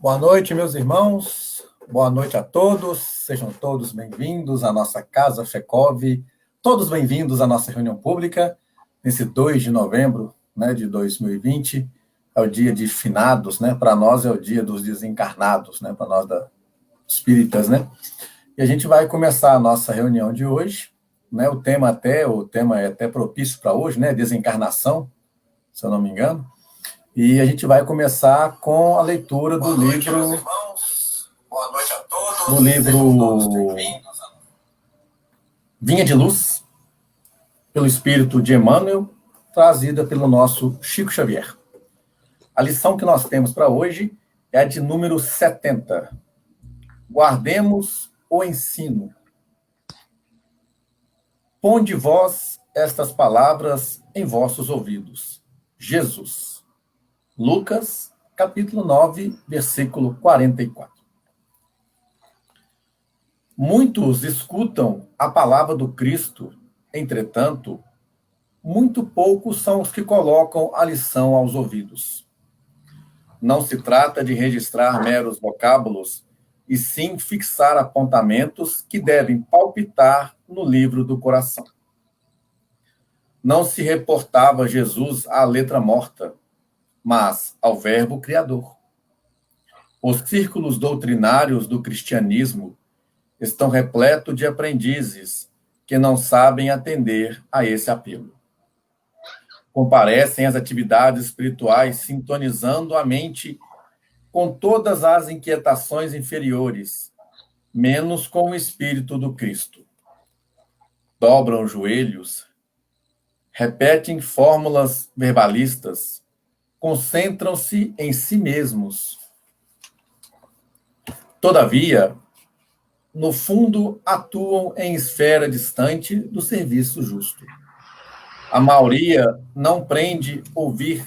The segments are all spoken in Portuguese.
Boa noite, meus irmãos. Boa noite a todos. Sejam todos bem-vindos à nossa Casa FECOV. Todos bem-vindos à nossa reunião pública, nesse 2 de novembro, de 2020. É o dia de finados, Para nós é o dia dos desencarnados, Para nós espíritas, E a gente vai começar a nossa reunião de hoje, O tema é até propício para hoje, Desencarnação, se eu não me engano. E a gente vai começar com a leitura do livro. Meus irmãos. Boa noite a todos. Do livro Vinha de Luz, pelo Espírito de Emmanuel, trazida pelo nosso Chico Xavier. A lição que nós temos para hoje é a de número 70. Guardemos o ensino. Ponde vós estas palavras em vossos ouvidos. Jesus. Lucas, capítulo 9, versículo 44. Muitos escutam a palavra do Cristo, entretanto, muito poucos são os que colocam a lição aos ouvidos. Não se trata de registrar meros vocábulos, e sim fixar apontamentos que devem palpitar no livro do coração. Não se reportava Jesus à letra morta, mas ao Verbo Criador. Os círculos doutrinários do cristianismo estão repletos de aprendizes que não sabem atender a esse apelo. Comparecem às atividades espirituais sintonizando a mente com todas as inquietações inferiores, menos com o Espírito do Cristo. Dobram os joelhos, repetem fórmulas verbalistas, concentram-se em si mesmos. Todavia, no fundo, atuam em esfera distante do serviço justo. A maioria não pretende ouvir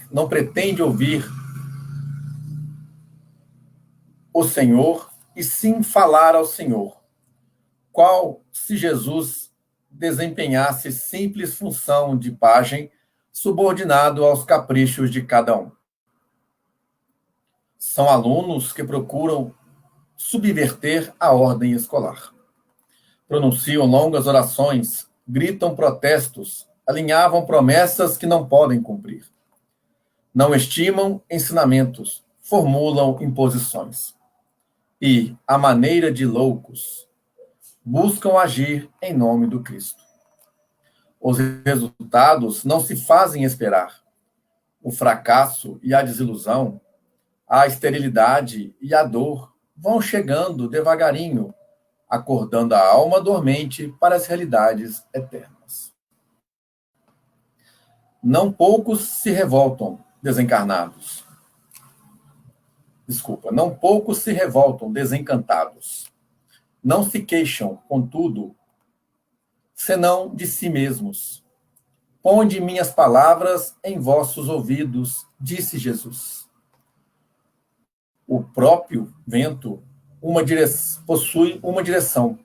o Senhor, e sim falar ao Senhor, qual se Jesus desempenhasse simples função de pajem subordinado aos caprichos de cada um. São alunos que procuram subverter a ordem escolar. Pronunciam longas orações, gritam protestos, alinhavam promessas que não podem cumprir. Não estimam ensinamentos, formulam imposições. E, à maneira de loucos, buscam agir em nome do Cristo. Os resultados não se fazem esperar. O fracasso e a desilusão, a esterilidade e a dor vão chegando devagarinho, acordando a alma dormente para as realidades eternas. Não poucos se revoltam, desencarnados. Não poucos se revoltam, desencantados. Não se queixam, contudo, senão de si mesmos. Ponde minhas palavras em vossos ouvidos, disse Jesus. O próprio vento possui uma direção.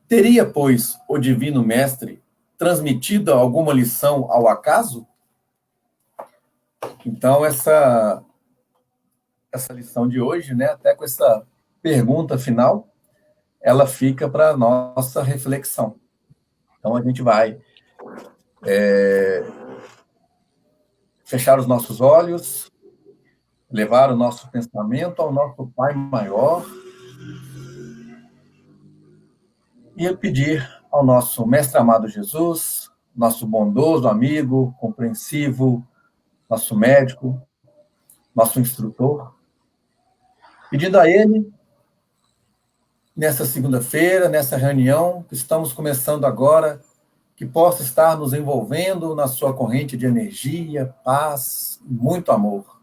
Teria, pois, o Divino Mestre transmitido alguma lição ao acaso? Então, essa lição de hoje, até com essa pergunta final, ela fica para a nossa reflexão. Então, a gente vai fechar os nossos olhos, levar o nosso pensamento ao nosso Pai Maior e pedir ao nosso Mestre amado Jesus, nosso bondoso amigo, compreensivo, nosso médico, nosso instrutor, pedindo a Ele, nessa segunda-feira, nessa reunião que estamos começando agora, que possa estar nos envolvendo na sua corrente de energia, paz e muito amor.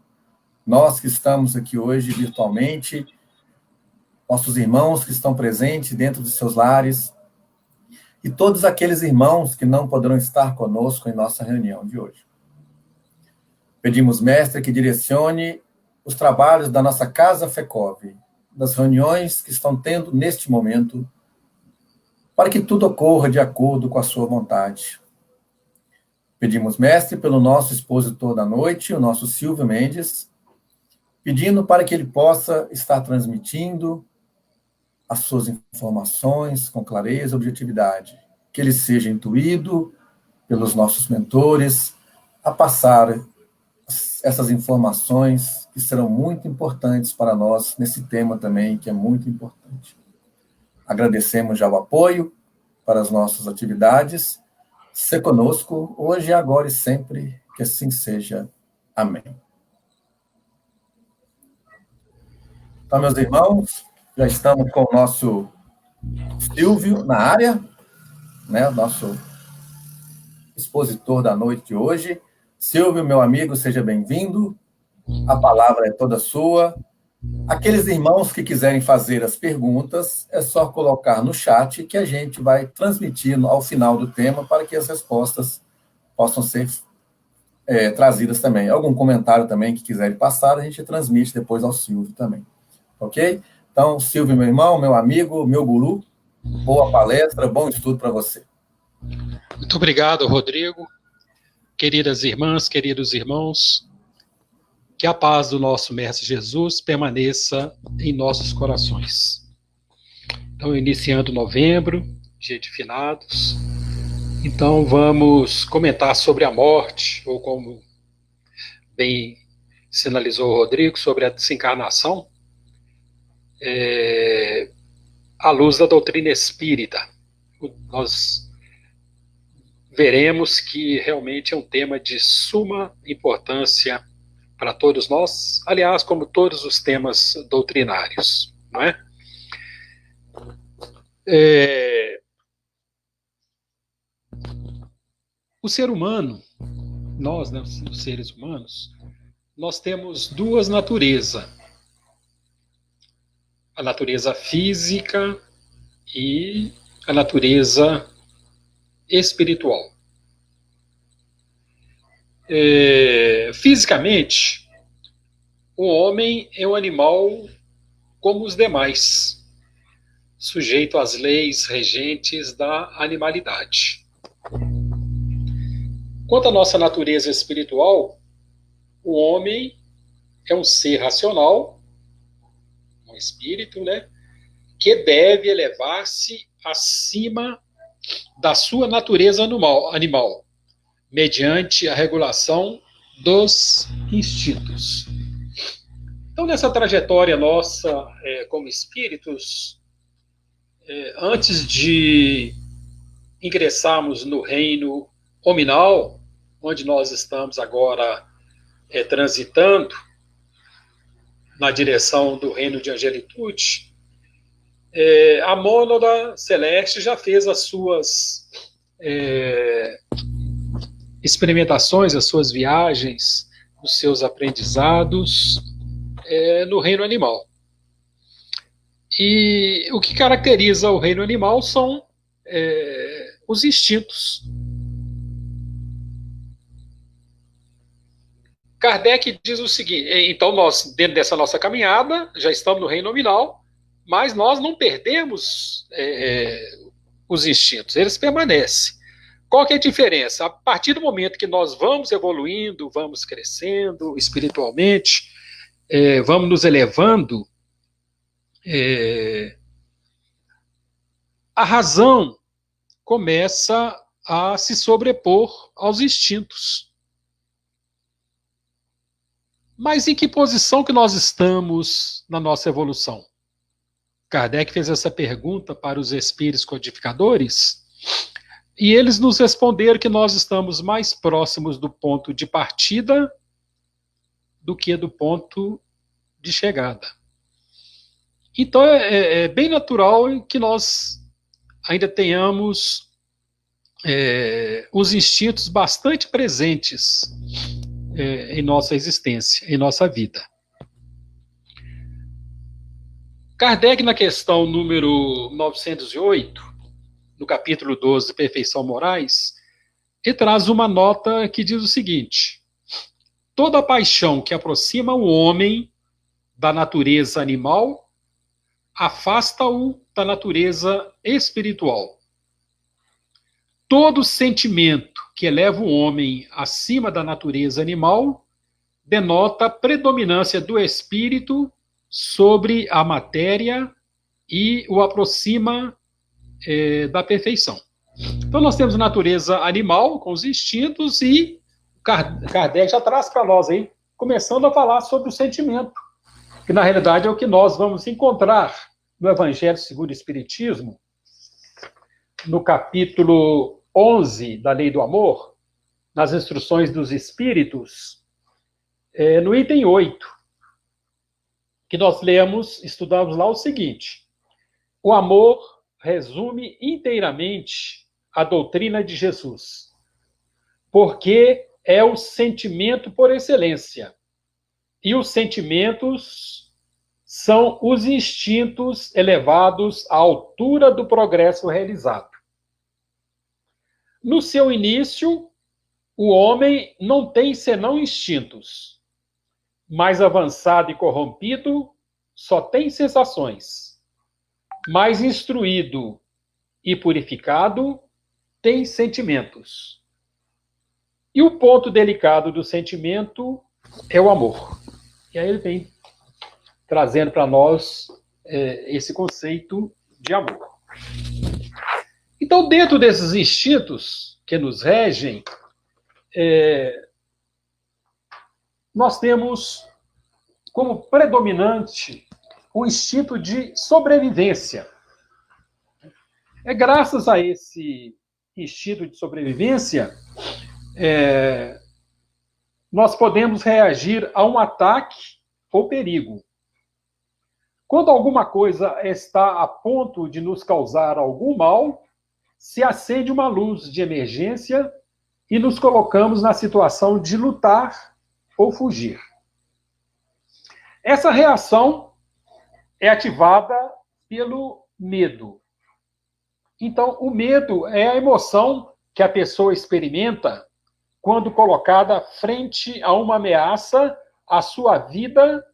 Nós que estamos aqui hoje virtualmente, nossos irmãos que estão presentes dentro de seus lares, e todos aqueles irmãos que não poderão estar conosco em nossa reunião de hoje. Pedimos, Mestre, que direcione os trabalhos da nossa Casa FECOV, das reuniões que estão tendo neste momento, para que tudo ocorra de acordo com a sua vontade. Pedimos, Mestre, pelo nosso expositor da noite, o nosso Silvio Mendes, pedindo para que ele possa estar transmitindo as suas informações com clareza e objetividade, que ele seja intuído pelos nossos mentores a passar essas informações que serão muito importantes para nós nesse tema também, que é muito importante. Agradecemos já o apoio para as nossas atividades. Se conosco, hoje, agora e sempre, que assim seja. Amém. Então, meus irmãos, já estamos com o nosso Silvio na área, né? O nosso expositor da noite de hoje. Silvio, meu amigo, seja bem-vindo. A palavra é toda sua. Aqueles irmãos que quiserem fazer as perguntas, é só colocar no chat que a gente vai transmitindo ao final do tema para que as respostas possam ser trazidas também. Algum comentário também que quiserem passar, a gente transmite depois ao Silvio também. Ok? Então, Silvio, meu irmão, meu amigo, meu guru, boa palestra, bom estudo para você. Muito obrigado, Rodrigo. Queridas irmãs, queridos irmãos, que a paz do nosso Mestre Jesus permaneça em nossos corações. Então, iniciando novembro, dia de finados, então vamos comentar sobre a morte, ou como bem sinalizou o Rodrigo, sobre a desencarnação, à luz da doutrina espírita. Nós veremos que realmente é um tema de suma importância para todos nós, aliás, como todos os temas doutrinários, não é? O ser humano, nós, né, os seres humanos, nós temos duas naturezas. A natureza física e a natureza espiritual. Fisicamente, o homem é um animal como os demais, sujeito às leis regentes da animalidade. Quanto à nossa natureza espiritual, o homem é um ser racional, um espírito, né, que deve elevar-se acima da sua natureza animal, mediante a regulação dos instintos. Então, nessa trajetória nossa como espíritos, antes de ingressarmos no reino hominal, onde nós estamos agora transitando na direção do reino de angelitude, a mônada celeste já fez as suas experimentações, as suas viagens, os seus aprendizados no reino animal. E o que caracteriza o reino animal são os instintos. Kardec diz o seguinte, então nós, dentro dessa nossa caminhada, já estamos no reino nominal, mas nós não perdemos os instintos, eles permanecem. Qual que é a diferença? A partir do momento que nós vamos evoluindo, vamos crescendo espiritualmente, vamos nos elevando, a razão começa a se sobrepor aos instintos. Mas em que posição que nós estamos na nossa evolução? Kardec fez essa pergunta para os espíritos codificadores e eles nos responderam que nós estamos mais próximos do ponto de partida do que do ponto de chegada. Então é bem natural que nós ainda tenhamos os instintos bastante presentes em nossa existência, em nossa vida. Kardec, na questão número 908, no capítulo 12, Perfeição Morais, ele traz uma nota que diz o seguinte: toda paixão que aproxima o homem da natureza animal afasta-o da natureza espiritual. Todo sentimento que eleva o homem acima da natureza animal denota a predominância do espírito sobre a matéria e o aproxima da perfeição. Então, nós temos a natureza animal, com os instintos, e Kardec já traz para nós aí, começando a falar sobre o sentimento, que na realidade é o que nós vamos encontrar no Evangelho segundo o Espiritismo, no capítulo 11 da Lei do Amor, nas instruções dos Espíritos, no item 8, que nós estudamos lá o seguinte: o amor resume inteiramente a doutrina de Jesus, porque é o sentimento por excelência, e os sentimentos são os instintos elevados à altura do progresso realizado. No seu início, o homem não tem senão instintos. Mais avançado e corrompido, só tem sensações. Mais instruído e purificado, tem sentimentos. E o ponto delicado do sentimento é o amor. E aí ele vem trazendo para nós esse conceito de amor. Então, dentro desses instintos que nos regem, nós temos como predominante o instinto de sobrevivência. É graças a esse instinto de sobrevivência nós podemos reagir a um ataque ou perigo. Quando alguma coisa está a ponto de nos causar algum mal, se acende uma luz de emergência e nos colocamos na situação de lutar ou fugir. Essa reação é ativada pelo medo. Então, o medo é a emoção que a pessoa experimenta quando colocada frente a uma ameaça à sua vida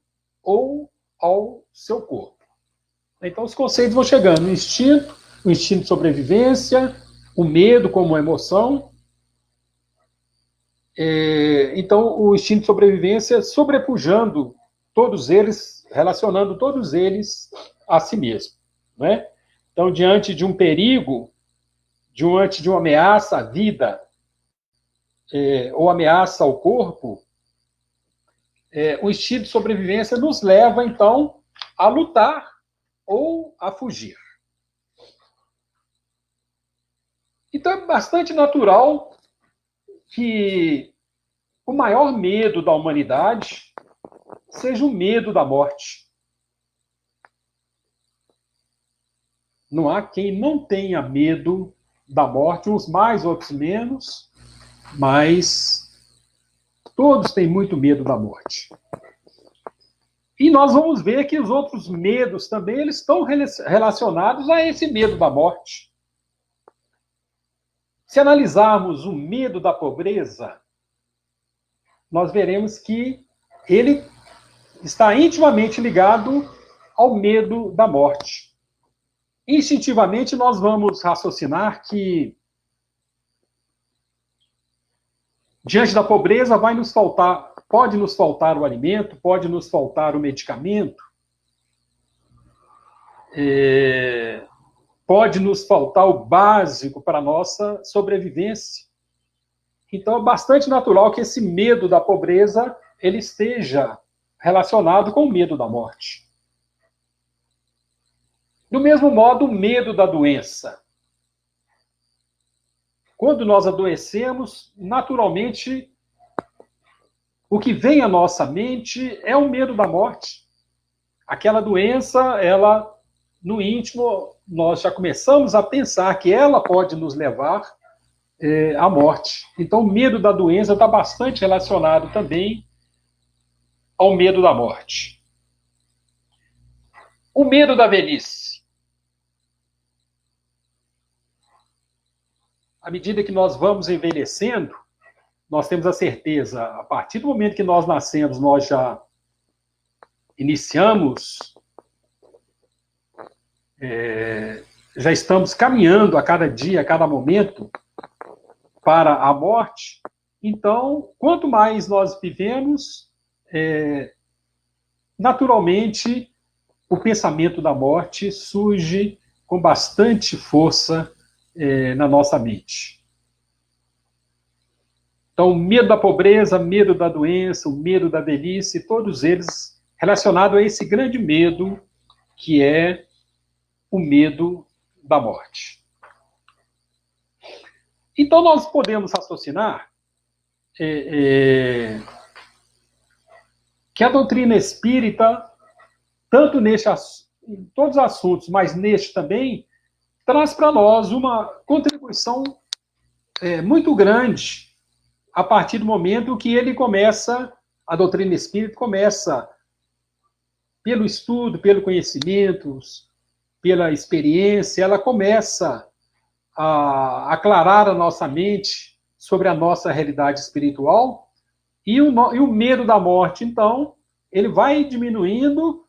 ou ao seu corpo. Então, os conceitos vão chegando: o instinto de sobrevivência, o medo como emoção. Então, o instinto de sobrevivência sobrepujando todos eles, relacionando todos eles a si mesmo, né? Então, diante de um perigo, diante de uma ameaça à vida, ou ameaça ao corpo, o instinto de sobrevivência nos leva, então, a lutar ou a fugir. Então, é bastante natural que o maior medo da humanidade seja o medo da morte. Não há quem não tenha medo da morte, uns mais, outros menos, mas todos têm muito medo da morte. E nós vamos ver que os outros medos também eles estão relacionados a esse medo da morte. Se analisarmos o medo da pobreza, nós veremos que ele está intimamente ligado ao medo da morte. Instintivamente, nós vamos raciocinar que diante da pobreza pode nos faltar o alimento, pode nos faltar o medicamento, pode nos faltar o básico para a nossa sobrevivência. Então, é bastante natural que esse medo da pobreza ele esteja relacionado com o medo da morte. Do mesmo modo, o medo da doença. Quando nós adoecemos, naturalmente, o que vem à nossa mente é o medo da morte. Aquela doença, ela, no íntimo, nós já começamos a pensar que ela pode nos levar à morte. Então, o medo da doença está bastante relacionado também ao medo da morte. O medo da velhice. À medida que nós vamos envelhecendo, nós temos a certeza, a partir do momento que nós nascemos, nós já iniciamos, já estamos caminhando a cada dia, a cada momento, para a morte. Então, quanto mais nós vivemos, naturalmente, o pensamento da morte surge com bastante força na nossa mente. Então, o medo da pobreza, medo da doença, o medo da velhice, todos eles relacionados a esse grande medo que é o medo da morte. Então, nós podemos raciocinar que a doutrina espírita, tanto em todos os assuntos, mas neste também, traz para nós uma contribuição muito grande a partir do momento que a doutrina espírita começa, pelo estudo, pelo conhecimento, pela experiência, ela começa a aclarar a nossa mente sobre a nossa realidade espiritual, e o medo da morte, então, ele vai diminuindo,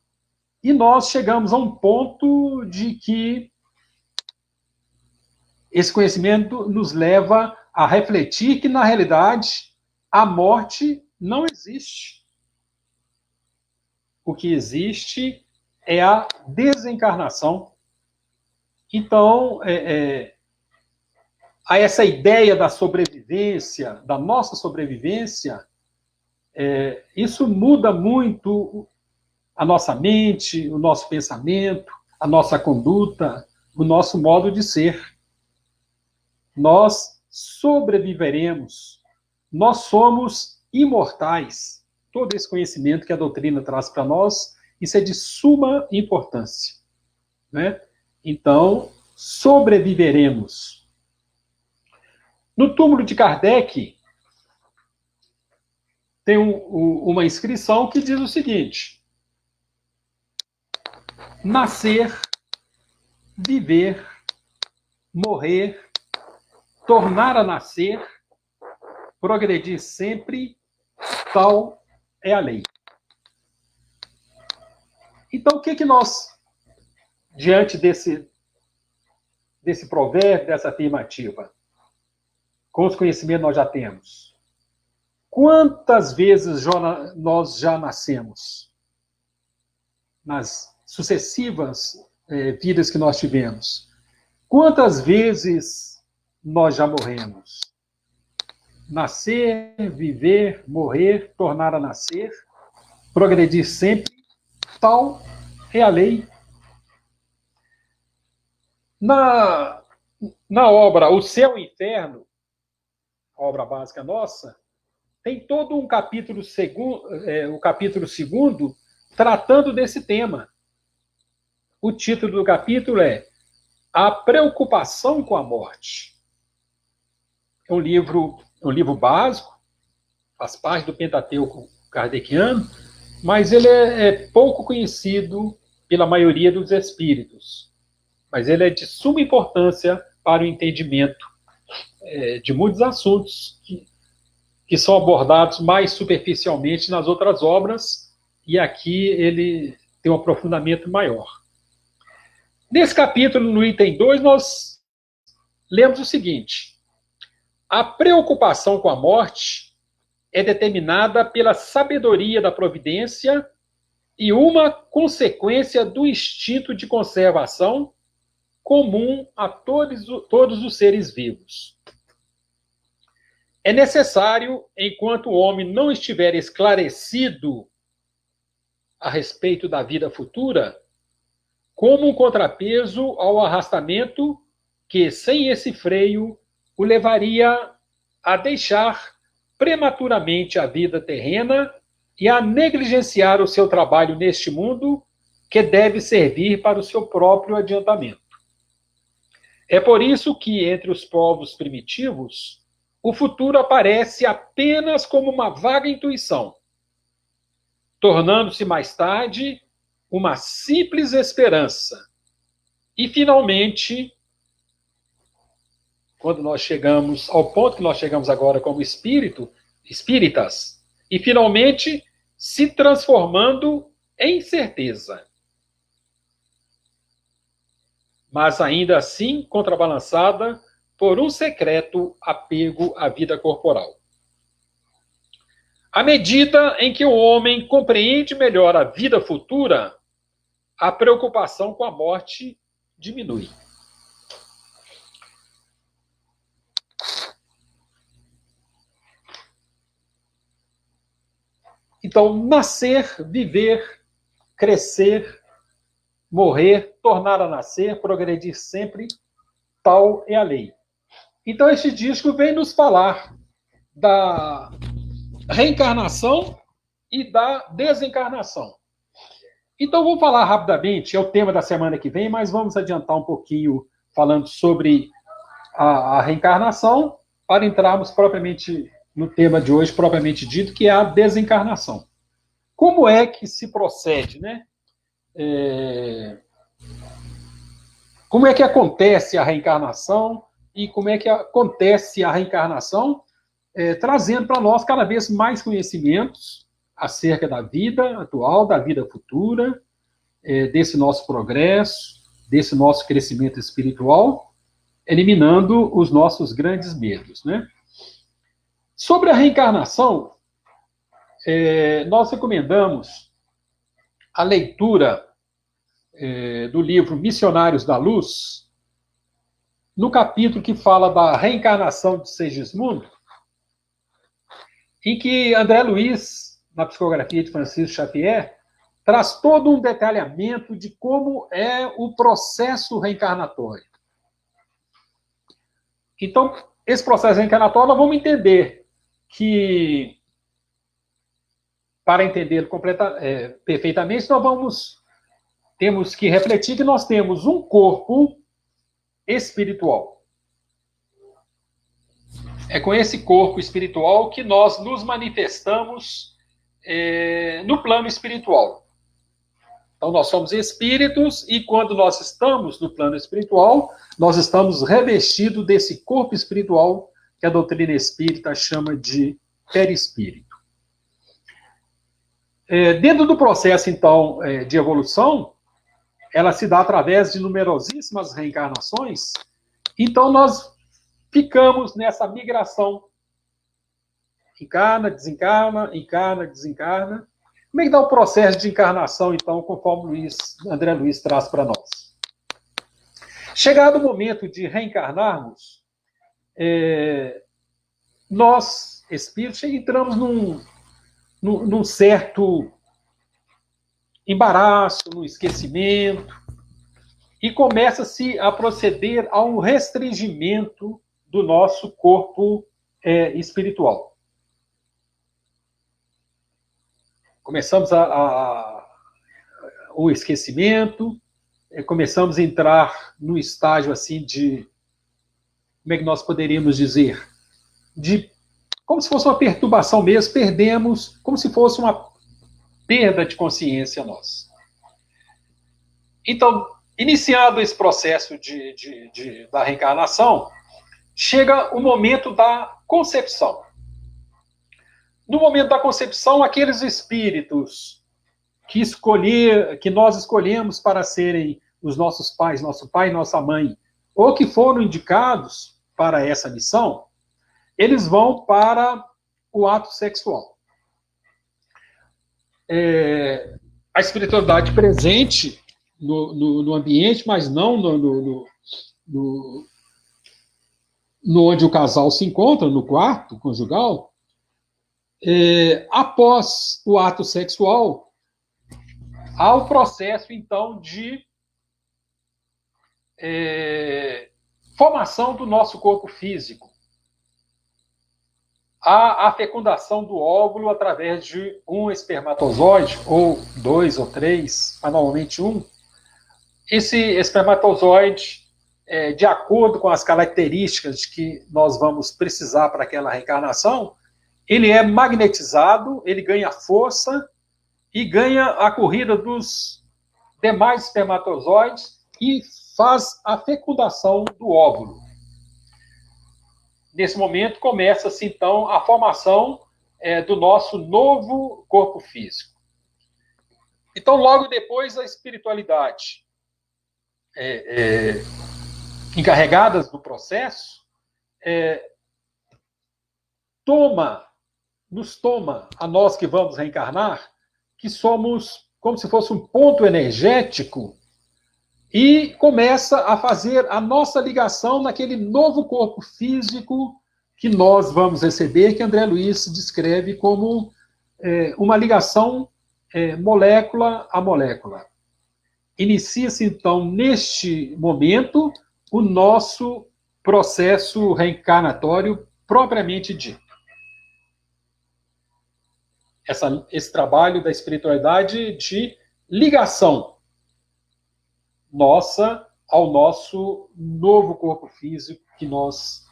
e nós chegamos a um ponto de que esse conhecimento nos leva a refletir que, na realidade, a morte não existe. O que existe é a desencarnação. Então, a essa ideia da sobrevivência, da nossa sobrevivência, isso muda muito a nossa mente, o nosso pensamento, a nossa conduta, o nosso modo de ser. Nós sobreviveremos, nós somos imortais. Todo esse conhecimento que a doutrina traz para nós, isso é de suma importância, né? Então, sobreviveremos. No túmulo de Kardec, tem uma inscrição que diz o seguinte: nascer, viver, morrer, tornar a nascer, progredir sempre, tal é a lei. Então, o que nós, diante desse provérbio, dessa afirmativa, com os conhecimentos nós já temos, quantas vezes nós já nascemos? Nas sucessivas vidas que nós tivemos. Quantas vezes nós já morremos? Nascer, viver, morrer, tornar a nascer, progredir sempre, tal é a lei. Na obra O Céu e o Inferno, a obra básica nossa, tem todo um capítulo o capítulo 2, tratando desse tema. O título do capítulo é A Preocupação com a Morte. É um livro básico, faz parte do Pentateuco kardeciano, mas ele é pouco conhecido pela maioria dos espíritos. Mas ele é de suma importância para o entendimento de muitos assuntos que são abordados mais superficialmente nas outras obras, e aqui ele tem um aprofundamento maior. Nesse capítulo, no item 2, nós lemos o seguinte: a preocupação com a morte é determinada pela sabedoria da providência e uma consequência do instinto de conservação comum a todos os seres vivos. É necessário, enquanto o homem não estiver esclarecido a respeito da vida futura, como um contrapeso ao arrastamento que, sem esse freio, o levaria a deixar prematuramente a vida terrena e a negligenciar o seu trabalho neste mundo, que deve servir para o seu próprio adiantamento. É por isso que, entre os povos primitivos, o futuro aparece apenas como uma vaga intuição, tornando-se mais tarde uma simples esperança. E, finalmente, quando nós chegamos ao ponto que nós chegamos agora como espíritas, e finalmente se transformando em certeza. Mas ainda assim contrabalançada por um secreto apego à vida corporal. À medida em que o homem compreende melhor a vida futura, a preocupação com a morte diminui. Então, nascer, viver, crescer, morrer, tornar a nascer, progredir sempre, tal é a lei. Então, este disco vem nos falar da reencarnação e da desencarnação. Então, vou falar rapidamente, é o tema da semana que vem, mas vamos adiantar um pouquinho falando sobre a reencarnação, para entrarmos propriamente no tema de hoje, propriamente dito, que é a desencarnação. Como é que se procede, né? Como é que acontece a reencarnação e como é que acontece a reencarnação, trazendo para nós cada vez mais conhecimentos acerca da vida atual, da vida futura, desse nosso progresso, desse nosso crescimento espiritual, eliminando os nossos grandes medos, né? Sobre a reencarnação, nós recomendamos a leitura do livro Missionários da Luz, no capítulo que fala da reencarnação de Segismundo, em que André Luiz, na psicografia de Francisco Xavier, traz todo um detalhamento de como é o processo reencarnatório. Então, esse processo reencarnatório, nós vamos entender que, para entendê-lo perfeitamente, temos que refletir que nós temos um corpo espiritual. É com esse corpo espiritual que nós nos manifestamos no plano espiritual. Então, nós somos espíritos e quando nós estamos no plano espiritual, nós estamos revestidos desse corpo espiritual que a doutrina espírita chama de perispírito. Dentro do processo, então, de evolução, ela se dá através de numerosíssimas reencarnações, então nós ficamos nessa migração. Encarna, desencarna, encarna, desencarna. Como é que dá o processo de encarnação, então, conforme André Luiz traz para nós? Chegado o momento de reencarnarmos, nós, espíritos, entramos num certo embaraço, num esquecimento, e começa-se a proceder a um restringimento do nosso corpo espiritual. Começamos o esquecimento, começamos a entrar num estágio assim de, como é que nós poderíamos dizer, como se fosse uma perturbação mesmo, perdemos, como se fosse uma perda de consciência nossa. Então, iniciado esse processo da reencarnação, chega o momento da concepção. No momento da concepção, aqueles espíritos que nós escolhemos para serem os nossos pais, nosso pai e nossa mãe, ou que foram indicados para essa missão, eles vão para o ato sexual. A espiritualidade presente no ambiente, mas não no onde o casal se encontra, no quarto conjugal, após o ato sexual, há o processo, então, de formação do nosso corpo físico. Há a fecundação do óvulo através de um espermatozoide, ou 2 ou 3, mas normalmente um. Esse espermatozoide, de acordo com as características que nós vamos precisar para aquela reencarnação, ele é magnetizado, ele ganha força e ganha a corrida dos demais espermatozoides e faz a fecundação do óvulo. Nesse momento, começa-se, então, a formação do nosso novo corpo físico. Então, logo depois, a espiritualidade, encarregadas do processo, toma nos toma, a nós que vamos reencarnar, que somos como se fosse um ponto energético, e começa a fazer a nossa ligação naquele novo corpo físico que nós vamos receber, que André Luiz descreve como uma ligação molécula a molécula. Inicia-se, então, neste momento, o nosso processo reencarnatório propriamente dito. Esse trabalho da espiritualidade de ligação nossa ao nosso novo corpo físico que nós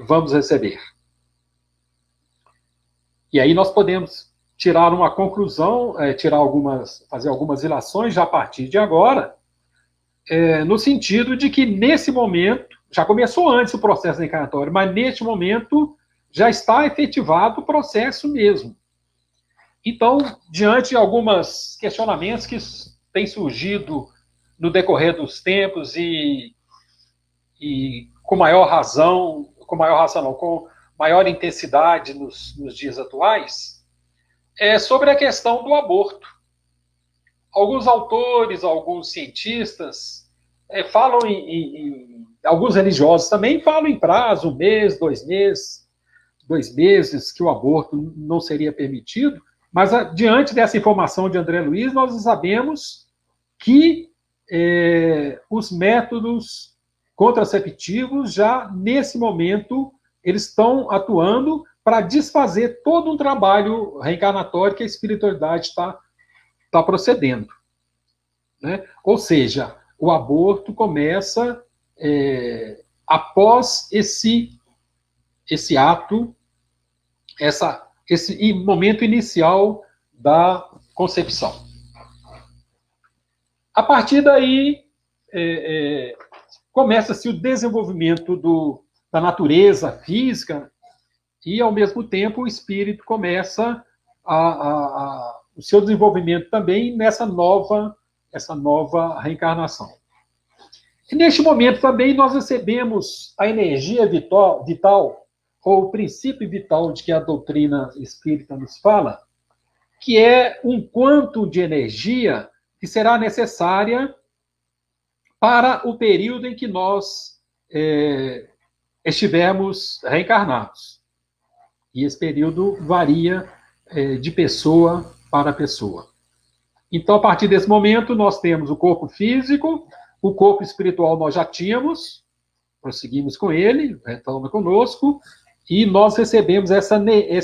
vamos receber. E aí nós podemos tirar uma conclusão, fazer algumas ilações já a partir de agora, no sentido de que nesse momento, já começou antes o processo reencarnatório, mas neste momento já está efetivado o processo mesmo. Então, diante de alguns questionamentos que têm surgido no decorrer dos tempos e com maior razão, com maior intensidade nos dias atuais, sobre a questão do aborto. Alguns autores, alguns cientistas falam alguns religiosos também falam em prazo, 1 mês, 2 meses, que o aborto não seria permitido. Mas, diante dessa informação de André Luiz, nós sabemos que os métodos contraceptivos, já nesse momento, eles estão atuando para desfazer todo um trabalho reencarnatório que a espiritualidade está procedendo. Né? Ou seja, o aborto começa após esse ato, esse momento inicial da concepção. A partir daí, começa-se o desenvolvimento da natureza física e, ao mesmo tempo, o espírito começa o seu desenvolvimento também essa nova reencarnação. E, neste momento, também, nós recebemos a energia vital ou o princípio vital de que a doutrina espírita nos fala, que é um quanto de energia que será necessária para o período em que nós estivermos reencarnados. E esse período varia de pessoa para pessoa. Então, a partir desse momento, nós temos o corpo físico, o corpo espiritual nós já tínhamos, prosseguimos com ele, retorna conosco, e nós recebemos essa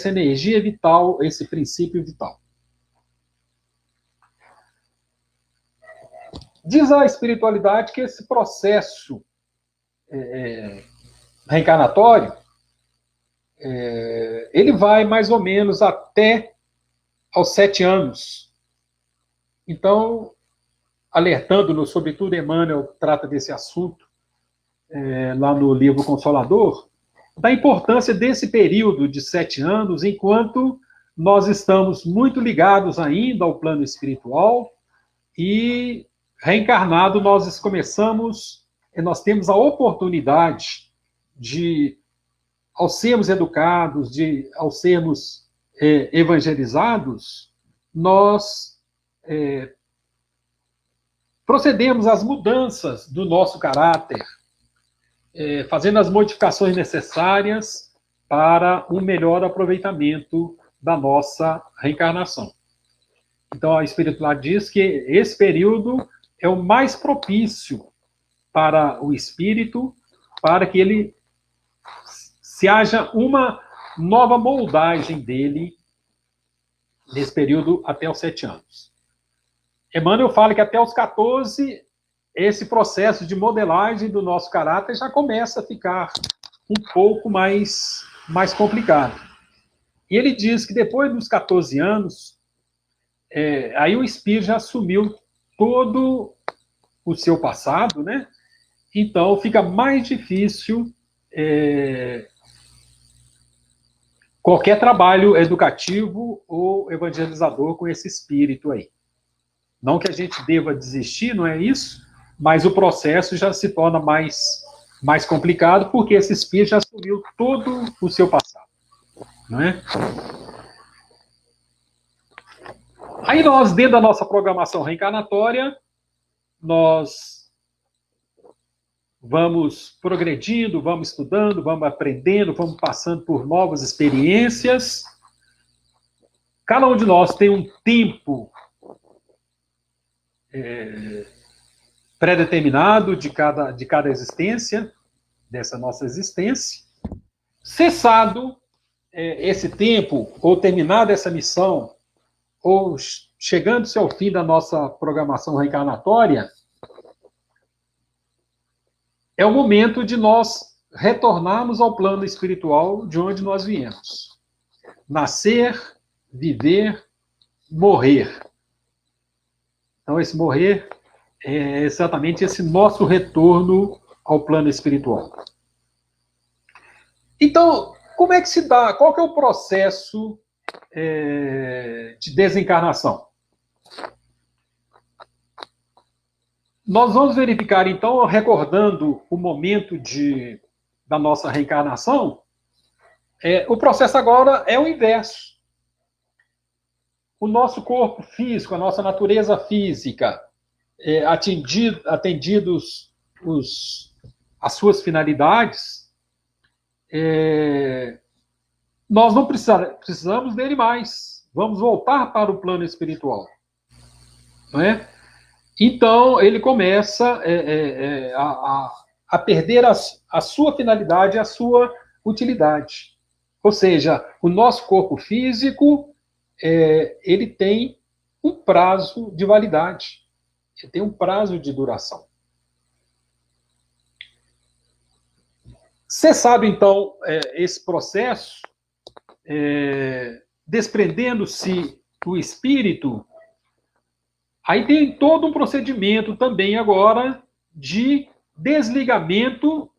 energia vital, esse princípio vital. Diz a espiritualidade que esse processo reencarnatório, ele vai mais ou menos até aos 7 anos. Então, alertando-nos, sobretudo Emmanuel trata desse assunto lá no livro Consolador, da importância desse período de 7 anos, enquanto nós estamos muito ligados ainda ao plano espiritual e reencarnado nós temos a oportunidade de, ao sermos educados, ao sermos evangelizados, nós procedemos às mudanças do nosso caráter, fazendo as modificações necessárias para um melhor aproveitamento da nossa reencarnação. Então, a espiritualidade diz que esse período é o mais propício para o espírito, para que ele se haja uma nova moldagem dele nesse período até os 7 anos. Emmanuel fala que até os 14, esse processo de modelagem do nosso caráter já começa a ficar um pouco mais complicado. E ele diz que depois dos 14 anos, aí o espírito já assumiu todo o seu passado, né? Então fica mais difícil qualquer trabalho educativo ou evangelizador com esse espírito aí. Não que a gente deva desistir, não é isso, mas o processo já se torna mais complicado, porque esse espírito já assumiu todo o seu passado. não é? Aí nós, dentro da nossa programação reencarnatória, nós vamos progredindo, vamos estudando, vamos aprendendo, vamos passando por novas experiências. Cada um de nós tem um tempo pré-determinado de cada existência, dessa nossa existência. Cessado esse tempo, ou terminada essa missão, ou chegando-se ao fim da nossa programação reencarnatória, é o momento de nós retornarmos ao plano espiritual de onde nós viemos. Nascer, viver, morrer. Então, esse morrer é exatamente esse nosso retorno ao plano espiritual. Então, como é que se dá? Qual que é o processo de desencarnação? Nós vamos verificar, então, recordando o momento da nossa reencarnação, o processo agora é o inverso. O nosso corpo físico, a nossa natureza física, atendidos as suas finalidades, nós não precisamos dele mais. Vamos voltar para o plano espiritual. Não é? Então, ele começa a perder a sua finalidade, a sua utilidade. Ou seja, o nosso corpo físico, ele tem um prazo de validade. Ele tem um prazo de duração. Cessado, então, esse processo, desprendendo-se do espírito, aí tem todo um procedimento também agora de desligamento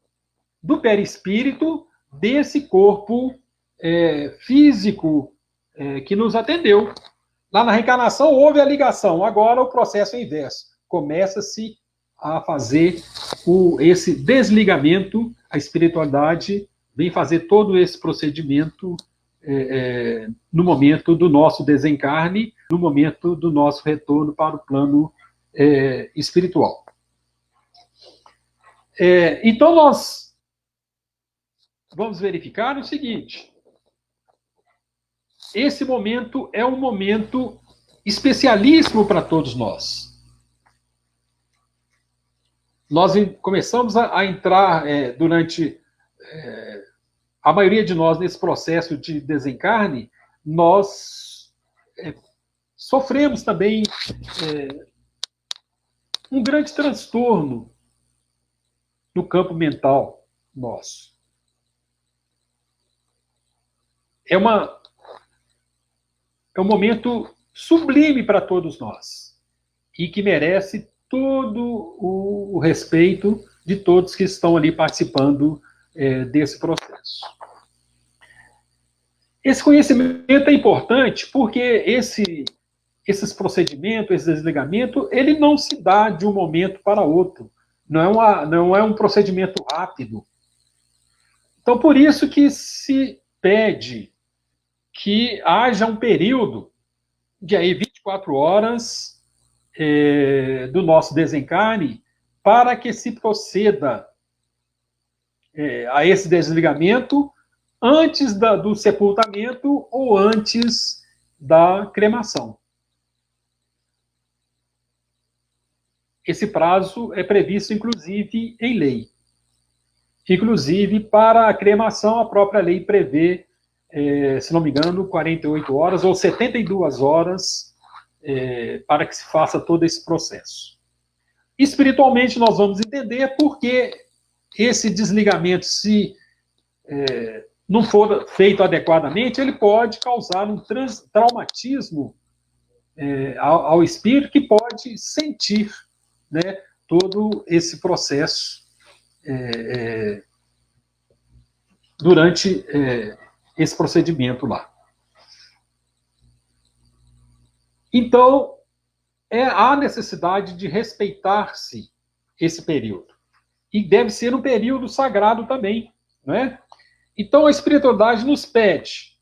do perispírito desse corpo físico que nos atendeu. Lá na reencarnação houve a ligação, agora o processo é inverso. Começa-se a fazer esse desligamento, a espiritualidade vem fazer todo esse procedimento no momento do nosso desencarne, no momento do nosso retorno para o plano espiritual. Então, nós vamos verificar o seguinte: esse momento é um momento especialíssimo para todos nós. Nós começamos a entrar durante a maioria de nós nesse processo de desencarne, nós sofremos também um grande transtorno no campo mental nosso. É um momento sublime para todos nós e que merece todo o respeito de todos que estão ali participando desse processo. Esse conhecimento é importante porque esses procedimentos, esse desligamento, ele não se dá de um momento para outro. Não é um procedimento rápido. Então, por isso que se pede que haja um período de aí 24 horas do nosso desencarne para que se proceda a esse desligamento antes do sepultamento ou antes da cremação. Esse prazo é previsto, inclusive, em lei. Inclusive, para a cremação, a própria lei prevê, se não me engano, 48 horas ou 72 horas para que se faça todo esse processo. Espiritualmente, nós vamos entender porque esse desligamento, se não for feito adequadamente, ele pode causar um traumatismo ao espírito que pode sentir, né, todo esse processo durante esse procedimento lá. Então, há necessidade de respeitar-se esse período. E deve ser um período sagrado também, não é? Então, a espiritualidade nos pede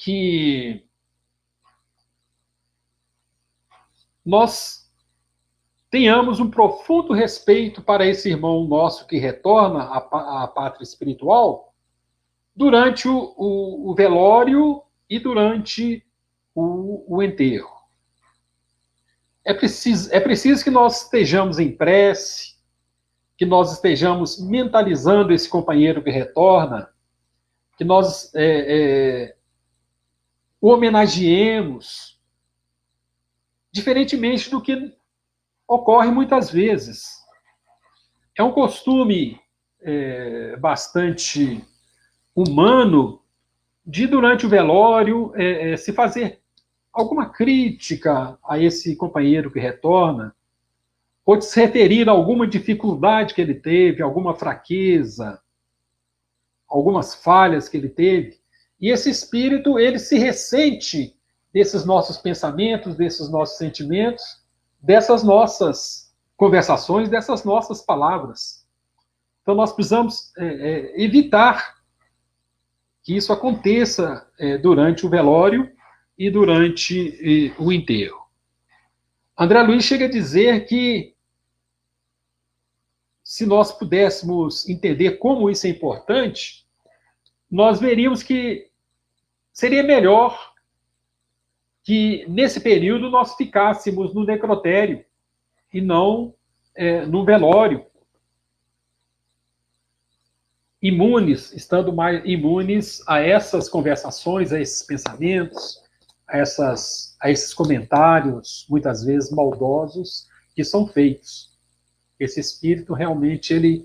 que nós tenhamos um profundo respeito para esse irmão nosso que retorna à pátria espiritual durante o velório e durante o enterro. É preciso que nós estejamos em prece, que nós estejamos mentalizando esse companheiro que retorna, que nós o homenageemos, diferentemente do que ocorre muitas vezes. É um costume bastante humano de, durante o velório, se fazer alguma crítica a esse companheiro que retorna, ou de se referir a alguma dificuldade que ele teve, alguma fraqueza, algumas falhas que ele teve. E esse espírito, ele se ressente desses nossos pensamentos, desses nossos sentimentos, dessas nossas conversações, dessas nossas palavras. Então, nós precisamos evitar que isso aconteça durante o velório e durante o enterro. André Luiz chega a dizer que, se nós pudéssemos entender como isso é importante, nós veríamos que seria melhor que, nesse período, nós ficássemos no necrotério e não no velório, estando mais imunes a essas conversações, a esses pensamentos, a esses comentários, muitas vezes maldosos, que são feitos. Esse espírito realmente ele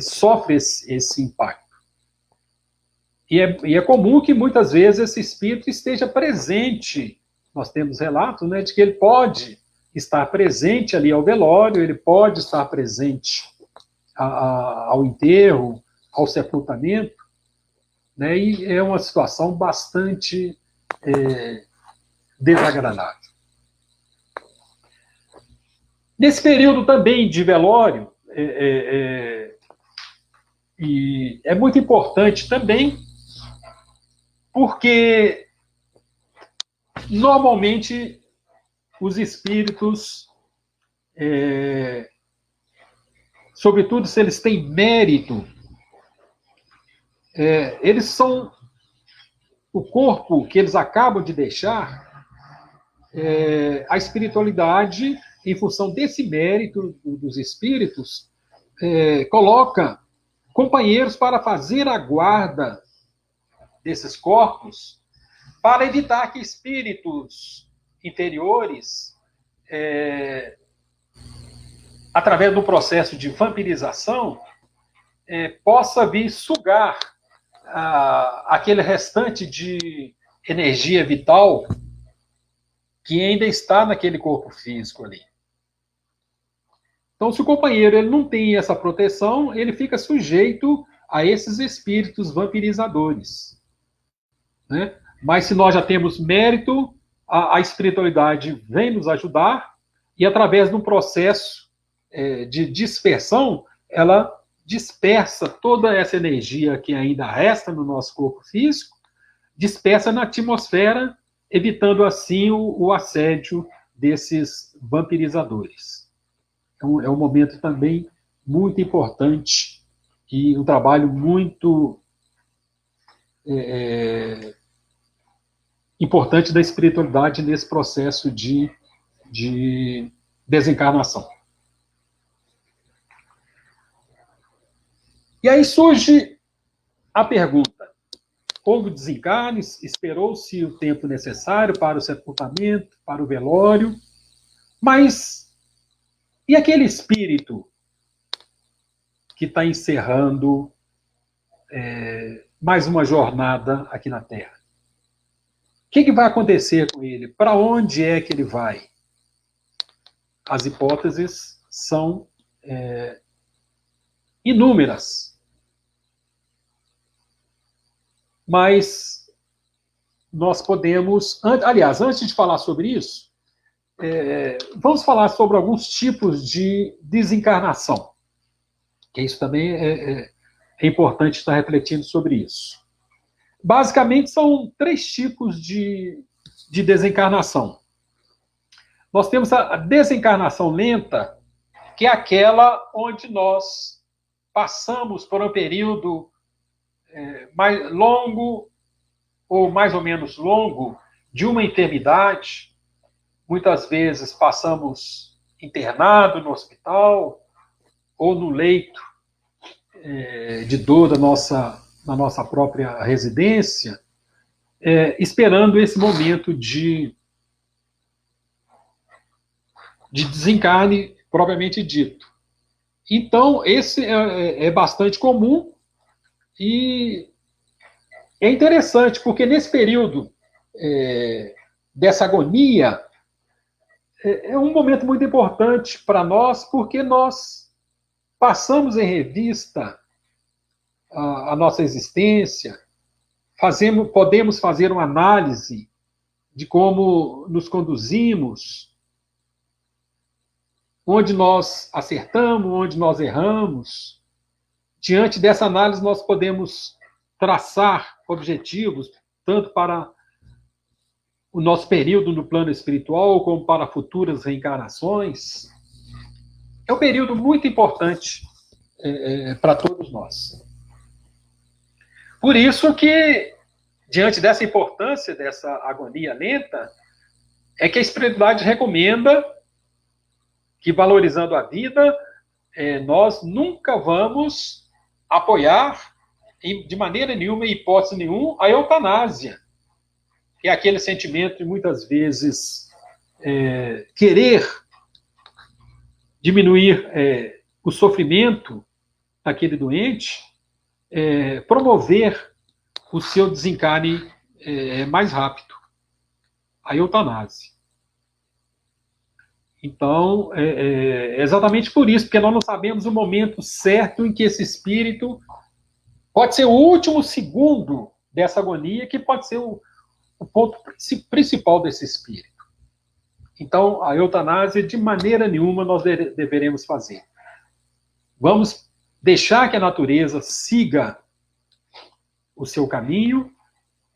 sofre esse impacto. E é comum que muitas vezes esse espírito esteja presente. Nós temos relatos, né, de que ele pode estar presente ali ao velório, ele pode estar presente ao enterro, ao sepultamento, né, e é uma situação bastante desagradável. Nesse período também de velório, e é muito importante também, porque normalmente os espíritos, sobretudo se eles têm mérito, eles são o corpo que eles acabam de deixar, a espiritualidade, em função desse mérito dos espíritos, coloca companheiros para fazer a guarda desses corpos, para evitar que espíritos interiores, através do processo de vampirização, possa vir sugar aquele restante de energia vital que ainda está naquele corpo físico ali. Então, se o companheiro ele não tem essa proteção, ele fica sujeito a esses espíritos vampirizadores, né? Mas se nós já temos mérito, a espiritualidade vem nos ajudar e, através de um processo de dispersão, ela dispersa toda essa energia que ainda resta no nosso corpo físico, dispersa na atmosfera, evitando assim o assédio desses vampirizadores. Então, é um momento também muito importante e um trabalho muito importante da espiritualidade nesse processo de desencarnação. E aí surge a pergunta: houve desencarne, esperou-se o tempo necessário para o sepultamento, para o velório, mas e aquele espírito que está encerrando mais uma jornada aqui na Terra? O que vai acontecer com ele? Para onde é que ele vai? As hipóteses são inúmeras. Mas nós podemos... Aliás, antes de falar sobre isso, vamos falar sobre alguns tipos de desencarnação. Que isso também é importante estar refletindo sobre isso. Basicamente, são 3 tipos de desencarnação. Nós temos a desencarnação lenta, que é aquela onde nós passamos por um período mais longo ou mais ou menos longo de uma enfermidade. Muitas vezes passamos internado no hospital ou no leito de dor na nossa própria residência, esperando esse momento de desencarne propriamente dito. Então, esse é bastante comum e é interessante, porque nesse período dessa agonia, é um momento muito importante para nós, porque nós passamos em revista a nossa existência, podemos fazer uma análise de como nos conduzimos, onde nós acertamos, onde nós erramos. Diante dessa análise, nós podemos traçar objetivos, tanto para o nosso período no plano espiritual, como para futuras reencarnações. É um período muito importante para todos nós. Por isso que, diante dessa importância dessa agonia lenta, é que a espiritualidade recomenda que, valorizando a vida, nós nunca vamos apoiar, de maneira nenhuma, em hipótese nenhuma, a eutanásia, que é aquele sentimento de, muitas vezes, querer diminuir o sofrimento daquele doente, promover o seu desencarne mais rápido, a eutanásia. Então, é exatamente por isso, porque nós não sabemos o momento certo em que esse espírito pode ser o último segundo dessa agonia, que pode ser o ponto principal desse espírito. Então, a eutanásia, de maneira nenhuma, nós deveremos fazer. Vamos deixar que a natureza siga o seu caminho,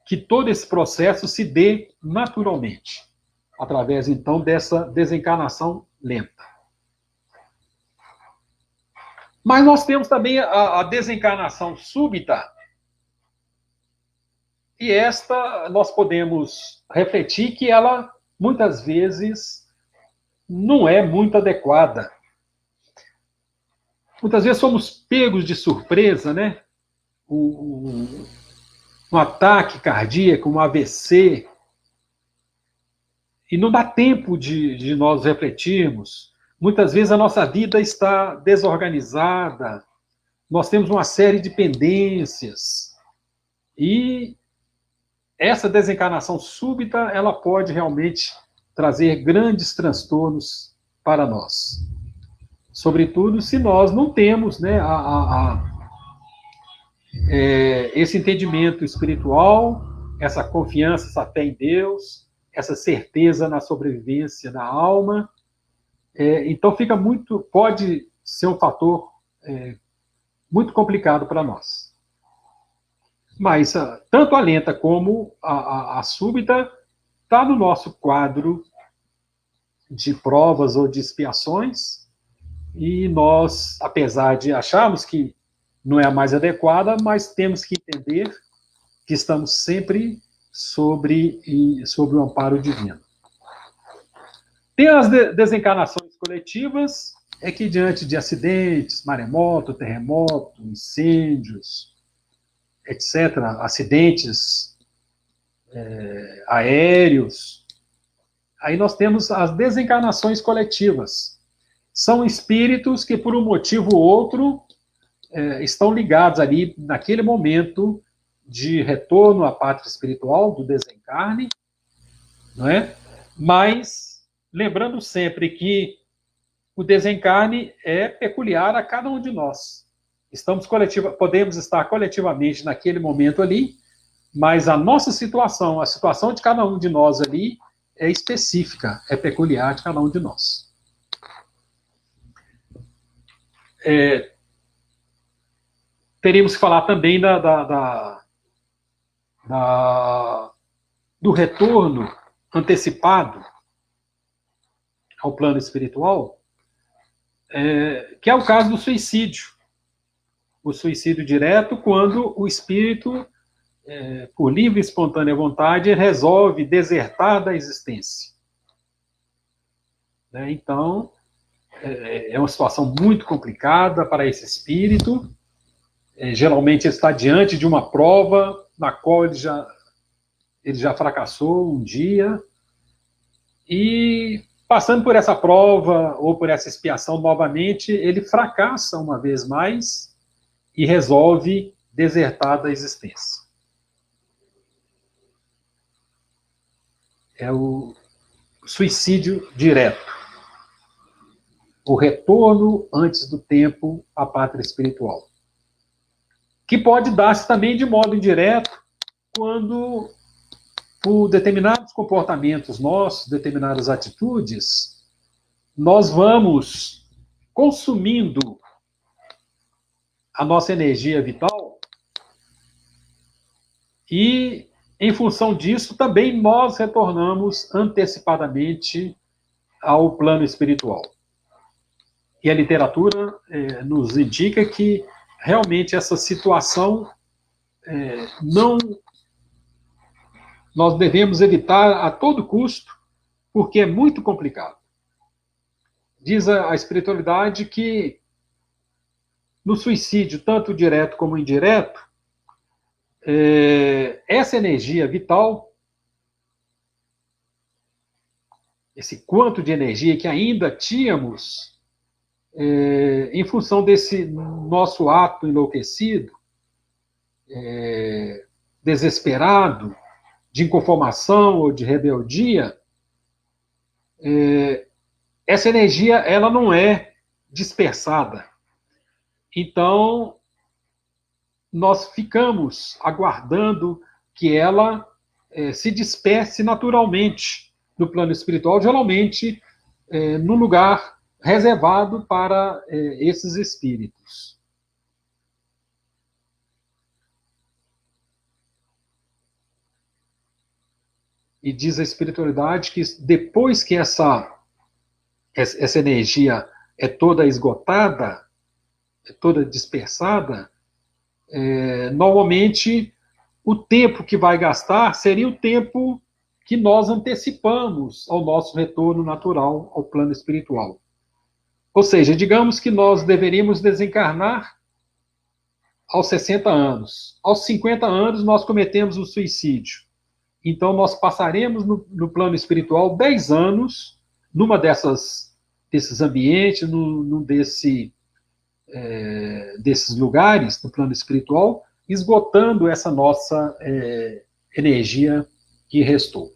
que todo esse processo se dê naturalmente, através, então, dessa desencarnação lenta. Mas nós temos também a desencarnação súbita, e esta nós podemos refletir que ela, muitas vezes, não é muito adequada. Muitas vezes somos pegos de surpresa, né? Um ataque cardíaco, um AVC, e não dá tempo de nós refletirmos. Muitas vezes a nossa vida está desorganizada, nós temos uma série de pendências, e essa desencarnação súbita, ela pode realmente trazer grandes transtornos para nós. Sobretudo se nós não temos, né, esse entendimento espiritual, essa confiança, essa fé em Deus, essa certeza na sobrevivência da alma. Então pode ser um fator muito complicado para nós. Mas tanto a lenta como a súbita está no nosso quadro de provas ou de expiações, e nós, apesar de acharmos que não é a mais adequada, mas temos que entender que estamos sempre sobre o amparo divino. Tem as desencarnações coletivas, que diante de acidentes, maremoto, terremoto, incêndios, etc., acidentes aéreos, aí nós temos as desencarnações coletivas. São espíritos que, por um motivo ou outro, estão ligados ali naquele momento de retorno à pátria espiritual, do desencarne, não é? Mas lembrando sempre que o desencarne é peculiar a cada um de nós. Podemos estar coletivamente naquele momento ali, mas a nossa situação, a situação de cada um de nós ali, é específica, é peculiar de cada um de nós. Teríamos que falar também do retorno antecipado ao plano espiritual, que é o caso do suicídio. O suicídio direto, quando o espírito, por livre e espontânea vontade, resolve desertar da existência. Então, é uma situação muito complicada para esse espírito. Geralmente está diante de uma prova na qual ele já fracassou um dia, e passando por essa prova ou por essa expiação novamente, ele fracassa uma vez mais e resolve desertar da existência. É o suicídio direto. O retorno antes do tempo à pátria espiritual. Que pode dar-se também de modo indireto, quando, por determinados comportamentos nossos, determinadas atitudes, nós vamos consumindo a nossa energia vital e, em função disso, também nós retornamos antecipadamente ao plano espiritual. E a literatura nos indica que realmente essa situação nós devemos evitar a todo custo, porque é muito complicado. Diz a espiritualidade que no suicídio, tanto direto como indireto, essa energia vital, esse quanto de energia que ainda tínhamos, em função desse nosso ato enlouquecido, desesperado, de inconformação ou de rebeldia, essa energia ela não é dispersada. Então, nós ficamos aguardando que ela se disperse naturalmente no plano espiritual, geralmente no lugar reservado para esses espíritos. E diz a espiritualidade que depois que essa energia é toda esgotada, é toda dispersada, normalmente o tempo que vai gastar seria o tempo que nós antecipamos ao nosso retorno natural ao plano espiritual. Ou seja, digamos que nós deveríamos desencarnar aos 60 anos. Aos 50 anos, nós cometemos o suicídio. Então, nós passaremos no plano espiritual 10 anos numa desses ambientes, num desses lugares no plano espiritual, esgotando essa nossa energia que restou.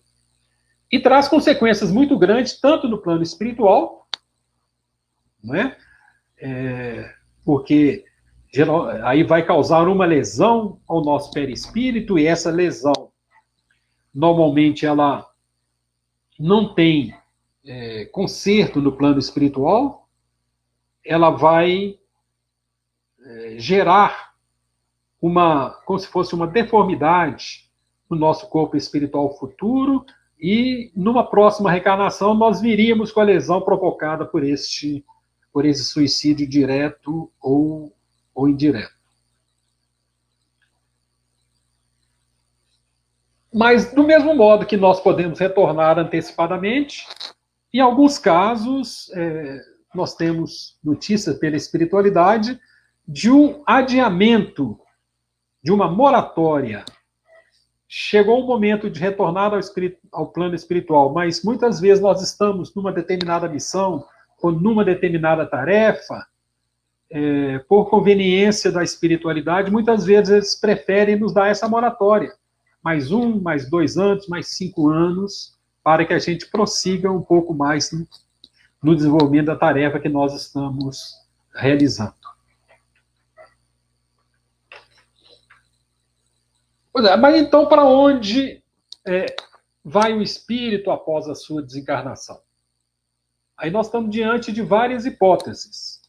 E traz consequências muito grandes, tanto no plano espiritual, não é? Porque aí vai causar uma lesão ao nosso perispírito, e essa lesão, normalmente, ela não tem conserto no plano espiritual, ela vai gerar como se fosse uma deformidade no nosso corpo espiritual futuro, e numa próxima reencarnação nós viríamos com a lesão provocada por esse suicídio direto ou indireto. Mas, do mesmo modo que nós podemos retornar antecipadamente, em alguns casos, nós temos notícias pela espiritualidade de um adiamento, de uma moratória. Chegou o momento de retornar ao plano espiritual, mas muitas vezes nós estamos numa determinada missão ou numa determinada tarefa, por conveniência da espiritualidade, muitas vezes eles preferem nos dar essa moratória. Mais 1, mais 2 anos, mais 5 anos, para que a gente prossiga um pouco mais no desenvolvimento da tarefa que nós estamos realizando. Pois é, mas então para onde vai o espírito após a sua desencarnação? Aí nós estamos diante de várias hipóteses.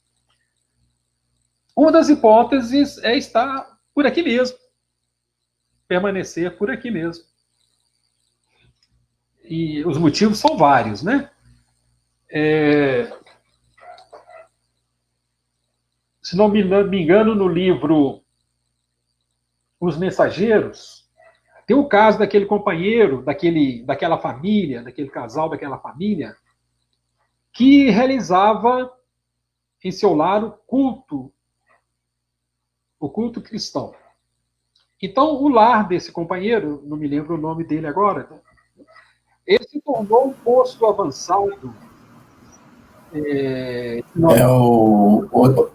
Uma das hipóteses é estar por aqui mesmo, permanecer por aqui mesmo. E os motivos são vários, né? Se não me engano, no livro Os Mensageiros, tem o caso daquele companheiro, daquela família, daquele casal, daquela família, que realizava em seu lar o culto cristão. Então, o lar desse companheiro, não me lembro o nome dele agora, ele se tornou um posto avançado.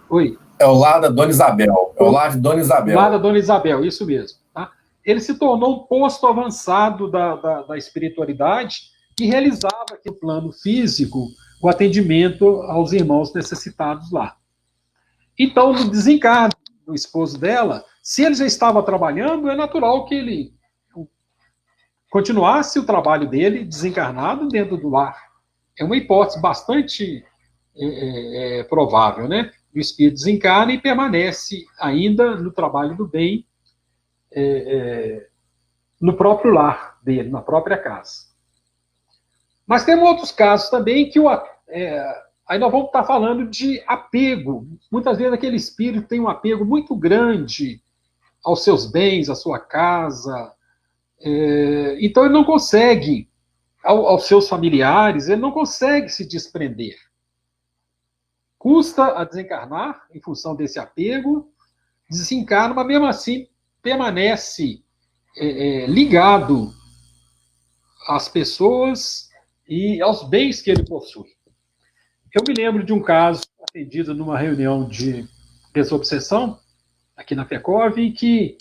Oi? É o lar da Dona Isabel. É o lar de Dona Isabel. O lar da Dona Isabel, isso mesmo. Tá? Ele se tornou um posto avançado da espiritualidade que realizava aqui no plano físico o atendimento aos irmãos necessitados lá. Então, no desencarne do esposo dela, se ele já estava trabalhando, é natural que ele continuasse o trabalho dele desencarnado dentro do lar. É uma hipótese bastante provável, né? O espírito desencarna e permanece ainda no trabalho do bem no próprio lar dele, na própria casa. Mas temos outros casos também que aí nós vamos estar falando de apego. Muitas vezes aquele espírito tem um apego muito grande aos seus bens, à sua casa. Então ele não consegue, aos seus familiares, ele não consegue se desprender. Custa a desencarnar em função desse apego, desencarna, mas mesmo assim permanece ligado às pessoas e aos bens que ele possui. Eu me lembro de um caso atendido numa reunião de desobsessão, aqui na FECOV, em que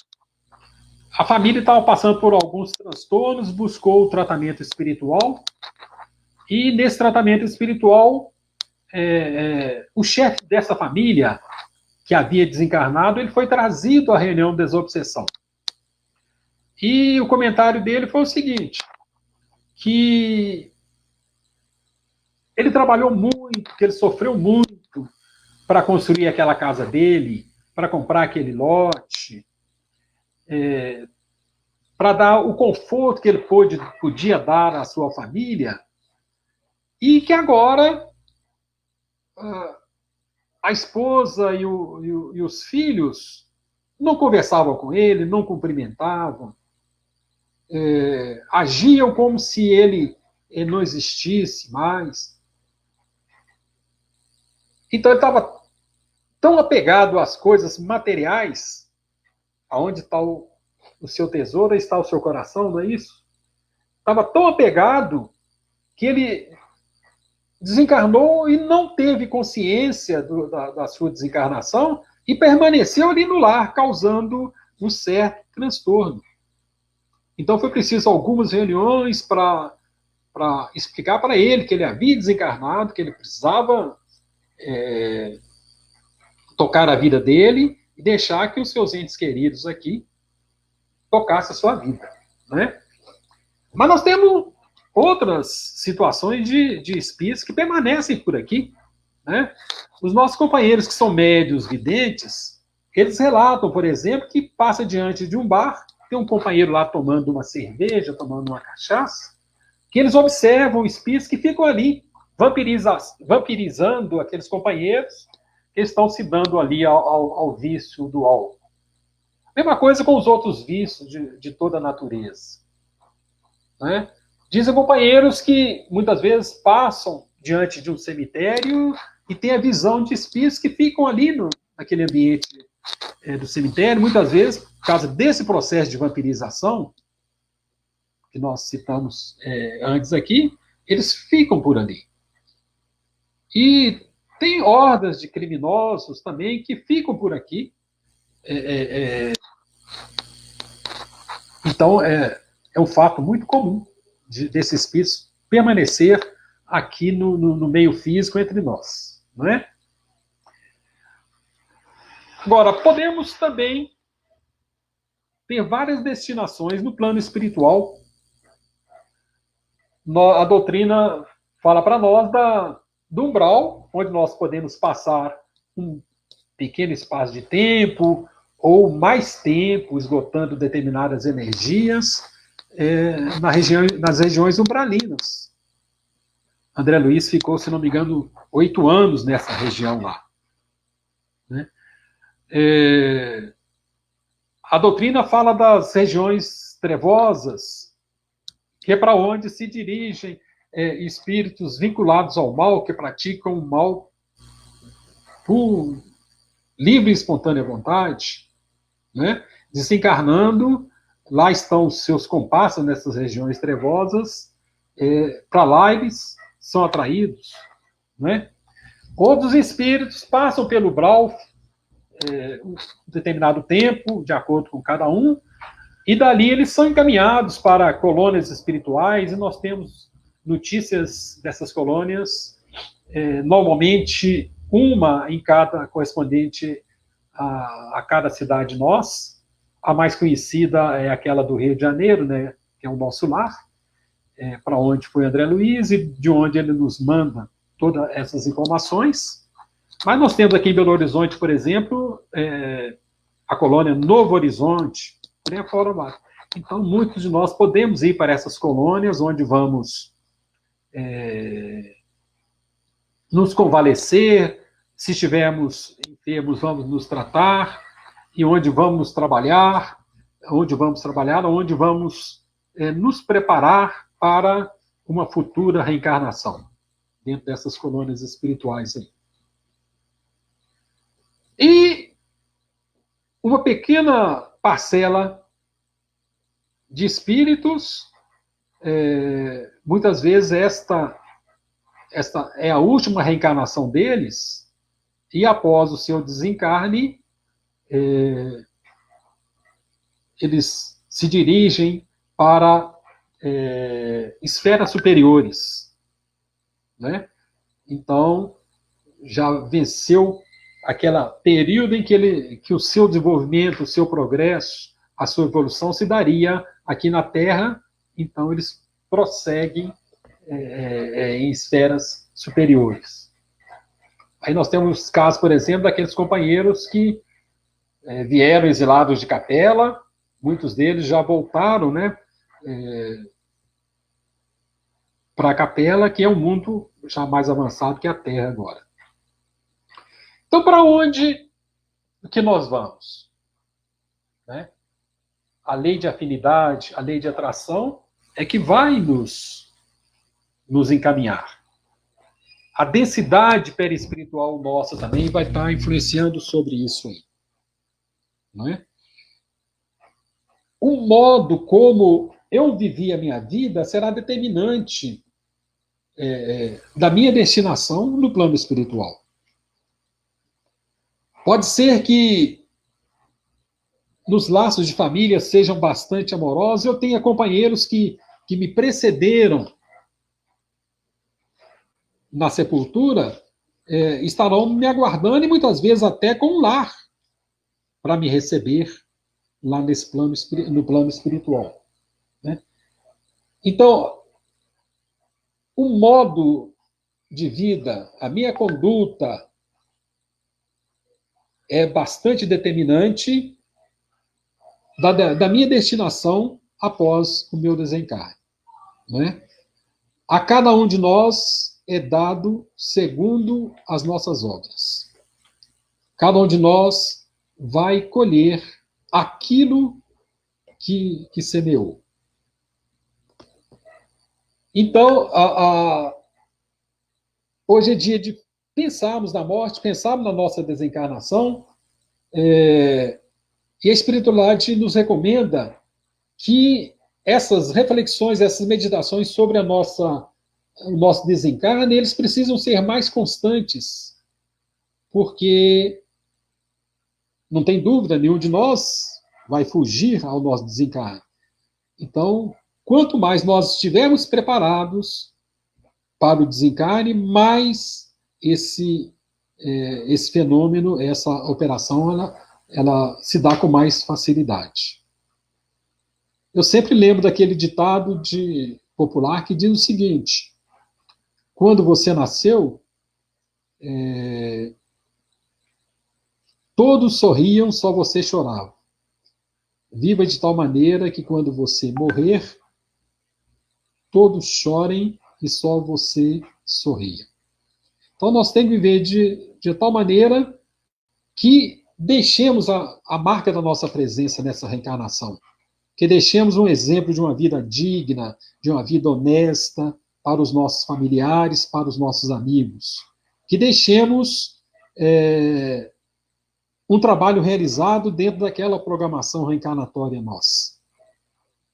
a família estava passando por alguns transtornos, buscou o tratamento espiritual, e nesse tratamento espiritual, o chefe dessa família, que havia desencarnado, ele foi trazido à reunião de desobsessão. E o comentário dele foi o seguinte, que ele trabalhou muito, que ele sofreu muito para construir aquela casa dele, para comprar aquele lote, para dar o conforto que ele podia dar à sua família, e que agora a esposa e os filhos não conversavam com ele, não cumprimentavam, agiam como se ele não existisse mais. Então ele estava tão apegado às coisas materiais, aonde está o seu tesouro, está o seu coração, não é isso? Estava tão apegado que ele desencarnou e não teve consciência da sua desencarnação e permaneceu ali no lar, causando um certo transtorno. Então foi preciso algumas reuniões para explicar para ele que ele havia desencarnado, que ele precisava tocar a vida dele e deixar que os seus entes queridos aqui tocassem a sua vida, né? Mas nós temos outras situações de espíritos que permanecem por aqui, né? Os nossos companheiros que são médios videntes, eles relatam, por exemplo, que passa diante de um bar, tem um companheiro lá tomando uma cerveja, tomando uma cachaça, que eles observam espíritos que ficam ali vampirizando aqueles companheiros que estão se dando ali ao vício do álcool. Mesma coisa com os outros vícios de toda a natureza, né? Dizem companheiros que muitas vezes passam diante de um cemitério e têm a visão de espíritos que ficam ali naquele ambiente do cemitério, muitas vezes, por causa desse processo de vampirização, que nós citamos antes aqui, eles ficam por ali. E tem hordas de criminosos também que ficam por aqui. Então, é um fato muito comum desses espíritos permanecer aqui no meio físico entre nós, não é? Agora, podemos também ter várias destinações no plano espiritual. A doutrina fala para nós do umbral, onde nós podemos passar um pequeno espaço de tempo, ou mais tempo esgotando determinadas energias nas regiões umbralinas. André Luiz ficou, se não me engano, 8 anos nessa região lá. Né? A doutrina fala das regiões trevosas, que é para onde se dirigem espíritos vinculados ao mal, que praticam o mal por livre e espontânea vontade, né? Desencarnando, lá estão os seus comparsas nessas regiões trevosas, para lá eles são atraídos, né? Outros espíritos passam pelo umbral um determinado tempo, de acordo com cada um, e dali eles são encaminhados para colônias espirituais, e nós temos notícias dessas colônias, normalmente uma em cada correspondente a cada cidade nós. A mais conhecida é aquela do Rio de Janeiro, né, que é o nosso lar, para onde foi André Luiz e de onde ele nos manda todas essas informações. Mas nós temos aqui em Belo Horizonte, por exemplo, a colônia Novo Horizonte, por aí fora lá. Então, muitos de nós podemos ir para essas colônias, onde vamos nos convalescer, se estivermos enfermos, vamos nos tratar, e onde vamos trabalhar, onde vamos nos preparar para uma futura reencarnação, dentro dessas colônias espirituais aí. E uma pequena parcela de espíritos, muitas vezes esta é a última reencarnação deles, e após o seu desencarne, eles se dirigem para esferas superiores, né? Então, já venceu aquele período em que o seu desenvolvimento, o seu progresso, a sua evolução se daria aqui na Terra, então eles prosseguem em esferas superiores. Aí nós temos casos, por exemplo, daqueles companheiros que vieram exilados de Capela, muitos deles já voltaram, né, para a Capela, que é um mundo já mais avançado que a Terra agora. Então, para onde que nós vamos? Né? A lei de afinidade, a lei de atração, é que vai nos encaminhar. A densidade perispiritual nossa também vai estar influenciando sobre isso aí. Não é? O modo como eu vivi a minha vida será determinante da minha destinação no plano espiritual. Pode ser que nos laços de família sejam bastante amorosos, eu tenha companheiros que me precederam na sepultura, estarão me aguardando e muitas vezes até com um lar para me receber lá no plano espiritual. Né? Então, o modo de vida, a minha conduta é bastante determinante da minha destinação após o meu desencarne. Né? A cada um de nós é dado segundo as nossas obras. Cada um de nós vai colher aquilo que semeou. Então, hoje é dia de pensarmos na morte, pensarmos na nossa desencarnação, e a espiritualidade nos recomenda que essas reflexões, essas meditações sobre o nosso desencarne, eles precisam ser mais constantes, porque não tem dúvida, nenhum de nós vai fugir ao nosso desencarne. Então, quanto mais nós estivermos preparados para o desencarne, mais esse fenômeno, essa operação, ela se dá com mais facilidade. Eu sempre lembro daquele ditado popular que diz o seguinte: quando você nasceu, Todos sorriam, só você chorava. Viva de tal maneira que quando você morrer, todos chorem e só você sorria. Então nós temos que viver de tal maneira que deixemos a marca da nossa presença nessa reencarnação. Que deixemos um exemplo de uma vida digna, de uma vida honesta para os nossos familiares, para os nossos amigos. Que deixemos um trabalho realizado dentro daquela programação reencarnatória nossa.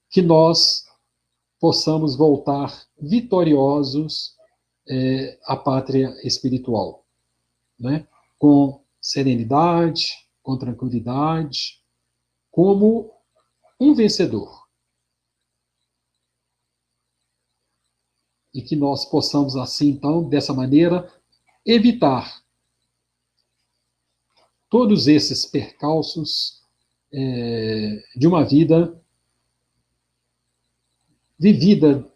Que nós possamos voltar vitoriosos à pátria espiritual, né? Com serenidade, com tranquilidade, como um vencedor. E que nós possamos, assim, então, dessa maneira, evitar todos esses percalços de uma vida vivida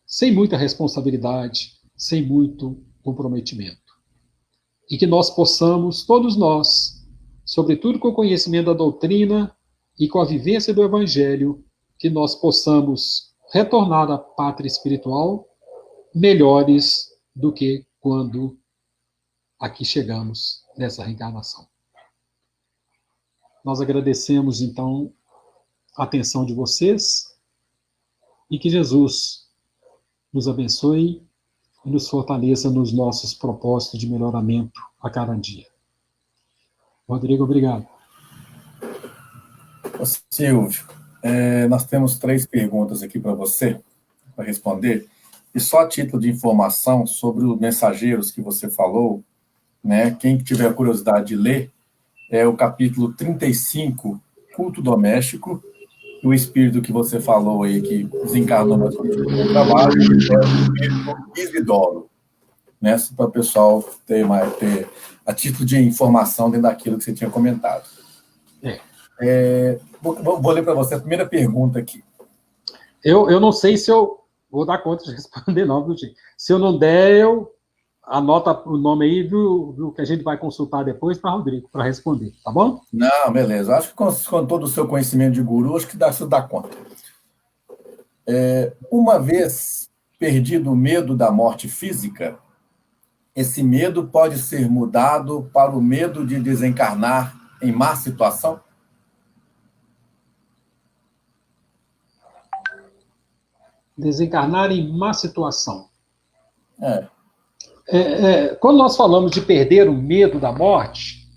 sem muita responsabilidade, sem muito comprometimento. E que nós possamos, todos nós, sobretudo com o conhecimento da doutrina e com a vivência do Evangelho, que nós possamos retornar à pátria espiritual melhores do que quando aqui chegamos nessa reencarnação. Nós agradecemos, então, a atenção de vocês e que Jesus nos abençoe e nos fortaleça nos nossos propósitos de melhoramento a cada dia. Rodrigo, obrigado. Silvio, nós temos 3 perguntas aqui para você, para responder. E só a título de informação sobre os mensageiros que você falou, né? Quem tiver curiosidade de ler, é o capítulo 35, Culto Doméstico, e o espírito que você falou aí, que desencarnou no trabalho, é o espírito Isidoro, né? Para o pessoal ter a título de informação dentro daquilo que você tinha comentado. Vou ler para você a primeira pergunta aqui. Eu não sei se eu vou dar conta de responder, não. Se eu não der, eu anota o nome aí do que a gente vai consultar depois para Rodrigo, para responder, tá bom? Não, beleza. Acho que com todo o seu conhecimento de guru, acho que você dá conta. Uma vez perdido o medo da morte física, esse medo pode ser mudado para o medo de desencarnar em má situação? Desencarnar em má situação. Quando nós falamos de perder o medo da morte,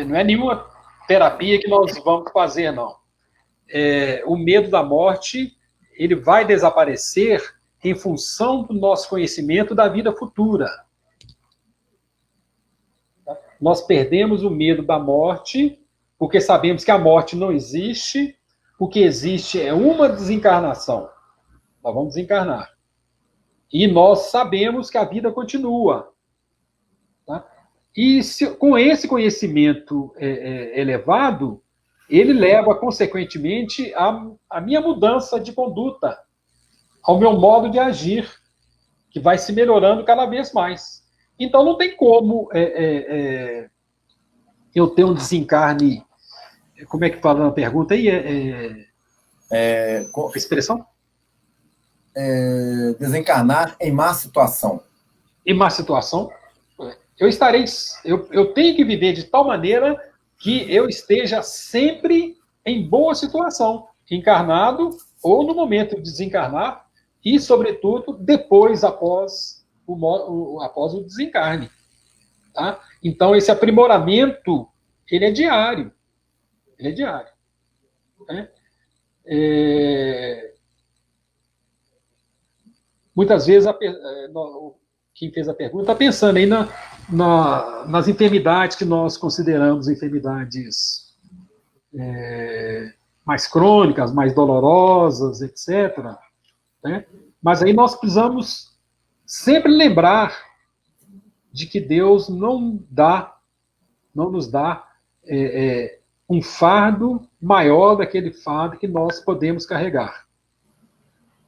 não é nenhuma terapia que nós vamos fazer, não. O medo da morte, ele vai desaparecer em função do nosso conhecimento da vida futura. Nós perdemos o medo da morte porque sabemos que a morte não existe, o que existe é uma desencarnação. Nós vamos desencarnar. E nós sabemos que a vida continua. Tá? E com esse conhecimento elevado, ele leva, consequentemente, a minha mudança de conduta, ao meu modo de agir, que vai se melhorando cada vez mais. Então, não tem como eu ter um desencarne... Como é que fala na pergunta aí? Expressão? Desencarnar em má situação. Em má situação? Eu tenho que viver de tal maneira que eu esteja sempre em boa situação, encarnado ou no momento de desencarnar e, sobretudo, depois, após o desencarne. Tá? Então, esse aprimoramento, ele é diário. Ele é diário. Né? Muitas vezes, quem fez a pergunta está pensando aí nas enfermidades que nós consideramos enfermidades mais crônicas, mais dolorosas, etc. Né? Mas aí nós precisamos sempre lembrar de que Deus não nos dá um fardo maior daquele fardo que nós podemos carregar.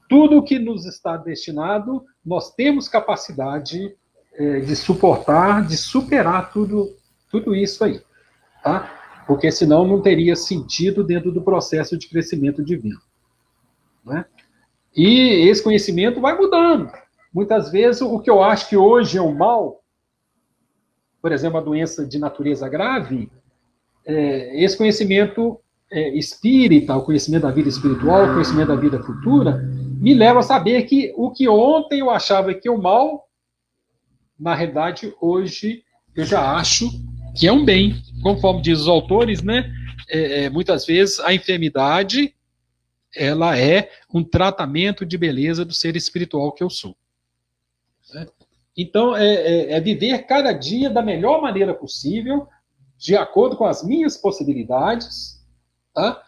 Tudo que nos está destinado, nós temos capacidade de suportar, de superar tudo isso aí, tá? Porque senão não teria sentido dentro do processo de crescimento divino, né? E esse conhecimento vai mudando. Muitas vezes o que eu acho que hoje é um mal, por exemplo, a doença de natureza grave, esse conhecimento espírita, o conhecimento da vida espiritual, o conhecimento da vida futura, me leva a saber que o que ontem eu achava que é um mal, na realidade, hoje eu já acho que é um bem. Conforme diz os autores, né? Muitas vezes a enfermidade ela é um tratamento de beleza do ser espiritual que eu sou. Né? Então, viver cada dia da melhor maneira possível, de acordo com as minhas possibilidades, tá?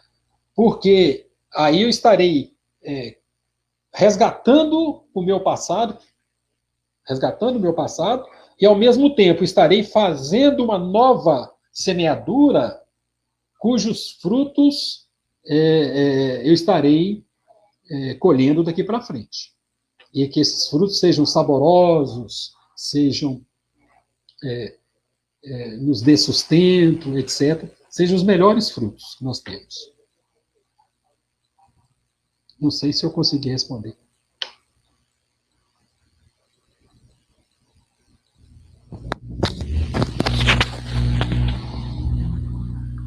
Porque aí eu estarei resgatando o meu passado, e ao mesmo tempo estarei fazendo uma nova semeadura, cujos frutos eu estarei colhendo daqui para frente. E que esses frutos sejam saborosos, sejam nos dê sustento, etc. Sejam os melhores frutos que nós temos. Não sei se eu consegui responder.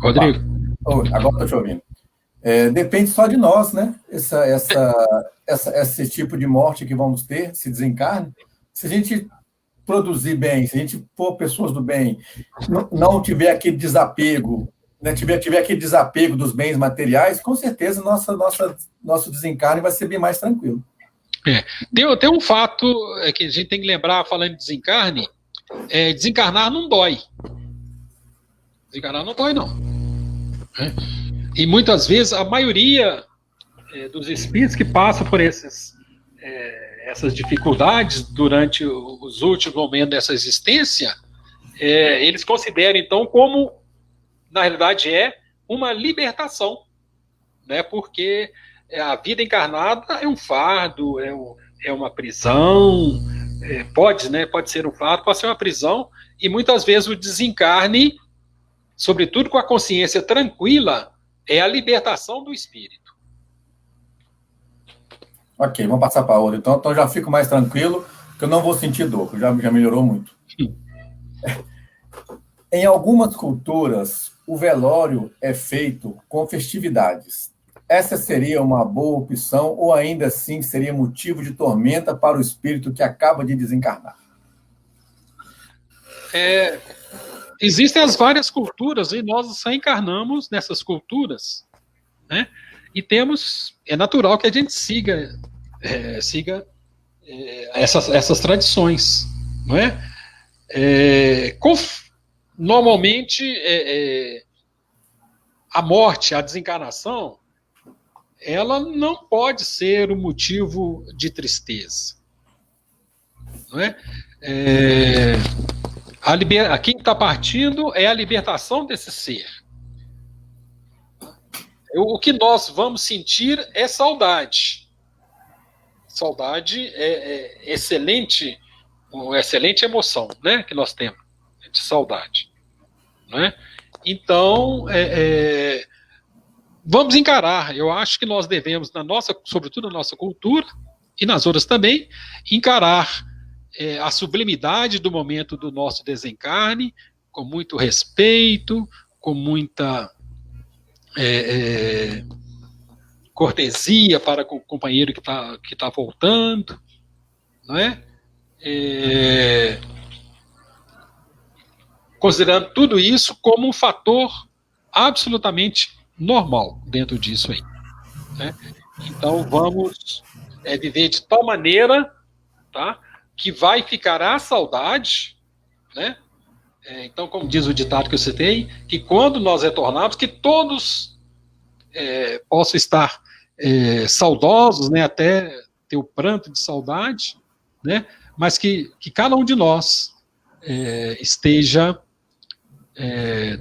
Rodrigo? Agora estou te ouvindo. Depende só de nós, né? Esse tipo de morte que vamos ter, esse desencarne. Se a gente produzir bem, se a gente for pessoas do bem, não tiver aquele desapego, né? tiver aquele desapego dos bens materiais, com certeza nosso desencarne vai ser bem mais tranquilo. Tem um fato que a gente tem que lembrar, falando de desencarne, desencarnar não dói. Desencarnar não dói, não. E muitas vezes a maioria dos espíritos que passam por essas dificuldades durante os últimos momentos dessa existência, eles consideram então como, na realidade, uma libertação, né? Porque a vida encarnada é um fardo, é uma prisão, pode ser um fardo, pode ser uma prisão, e muitas vezes o desencarne, sobretudo com a consciência tranquila, é a libertação do espírito. Ok, vamos passar para outra. Então eu já fico mais tranquilo, que eu não vou sentir dor, que já melhorou muito. Em algumas culturas, o velório é feito com festividades. Essa seria uma boa opção ou ainda assim seria motivo de tormenta para o espírito que acaba de desencarnar? Existem as várias culturas e nós reencarnamos nessas culturas, né? E é natural que a gente siga essas tradições, não é? Normalmente, a morte, a desencarnação, ela não pode ser um motivo de tristeza, não é? Quem está partindo é a libertação desse ser. O que nós vamos sentir é saudade. Saudade é excelente, uma excelente emoção, né, que nós temos de saudade, não é? Então, vamos encarar. Eu acho que nós devemos, sobretudo na nossa cultura e nas outras também, encarar a sublimidade do momento do nosso desencarne com muito respeito, com muita cortesia para com o companheiro que tá voltando, não é? Considerando tudo isso como um fator absolutamente normal dentro disso aí, né? Então vamos viver de tal maneira, tá, que vai ficar a saudade, né? Então, como diz o ditado que eu citei, que quando nós retornarmos, que todos possam estar saudosos, né, até ter o pranto de saudade, né, mas que cada um de nós esteja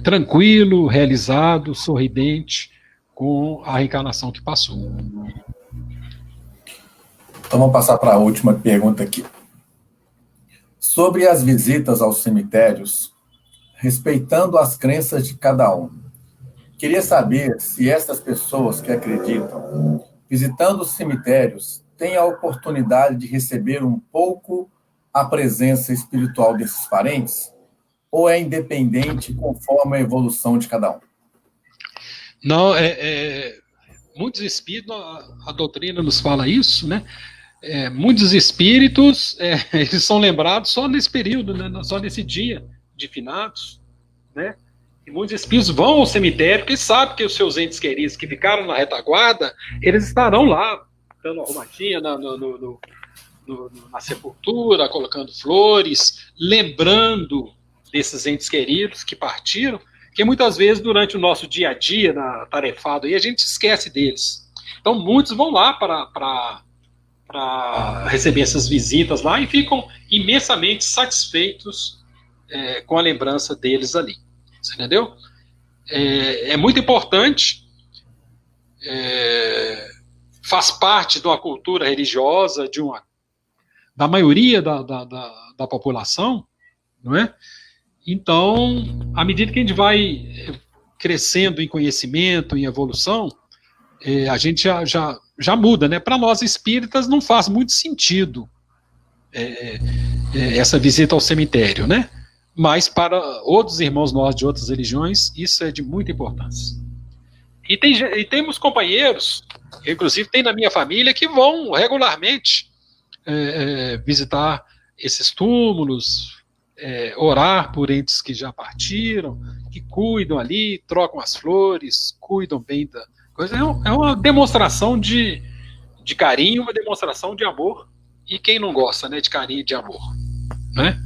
tranquilo, realizado, sorridente com a reencarnação que passou. Então vamos passar para a última pergunta aqui. Sobre as visitas aos cemitérios, respeitando as crenças de cada um. Queria saber se estas pessoas que acreditam, visitando os cemitérios, têm a oportunidade de receber um pouco a presença espiritual desses parentes, ou é independente conforme a evolução de cada um? Não, muitos espíritos, a doutrina nos fala isso, né? Muitos espíritos, eles são lembrados só nesse período, né? Só nesse dia de finados, né? E muitos espíritos vão ao cemitério porque sabem que os seus entes queridos que ficaram na retaguarda, eles estarão lá, dando arrumadinha na sepultura, colocando flores, lembrando desses entes queridos que partiram, que muitas vezes durante o nosso dia a dia, na tarefado, aí, a gente esquece deles. Então muitos vão lá para receber essas visitas lá e ficam imensamente satisfeitos com a lembrança deles ali. Você entendeu? É muito importante, faz parte de uma cultura religiosa, da maioria da população, não é? Então, à medida que a gente vai crescendo em conhecimento, em evolução, a gente já muda, né? Para nós espíritas não faz muito sentido essa visita ao cemitério, né? Mas para outros irmãos nossos de outras religiões, isso é de muita importância. E temos companheiros, inclusive tem na minha família, que vão regularmente visitar esses túmulos, orar por entes que já partiram, que cuidam ali, trocam as flores, cuidam bem da coisa. É uma demonstração de carinho, uma demonstração de amor. E quem não gosta, né, de carinho e de amor, né?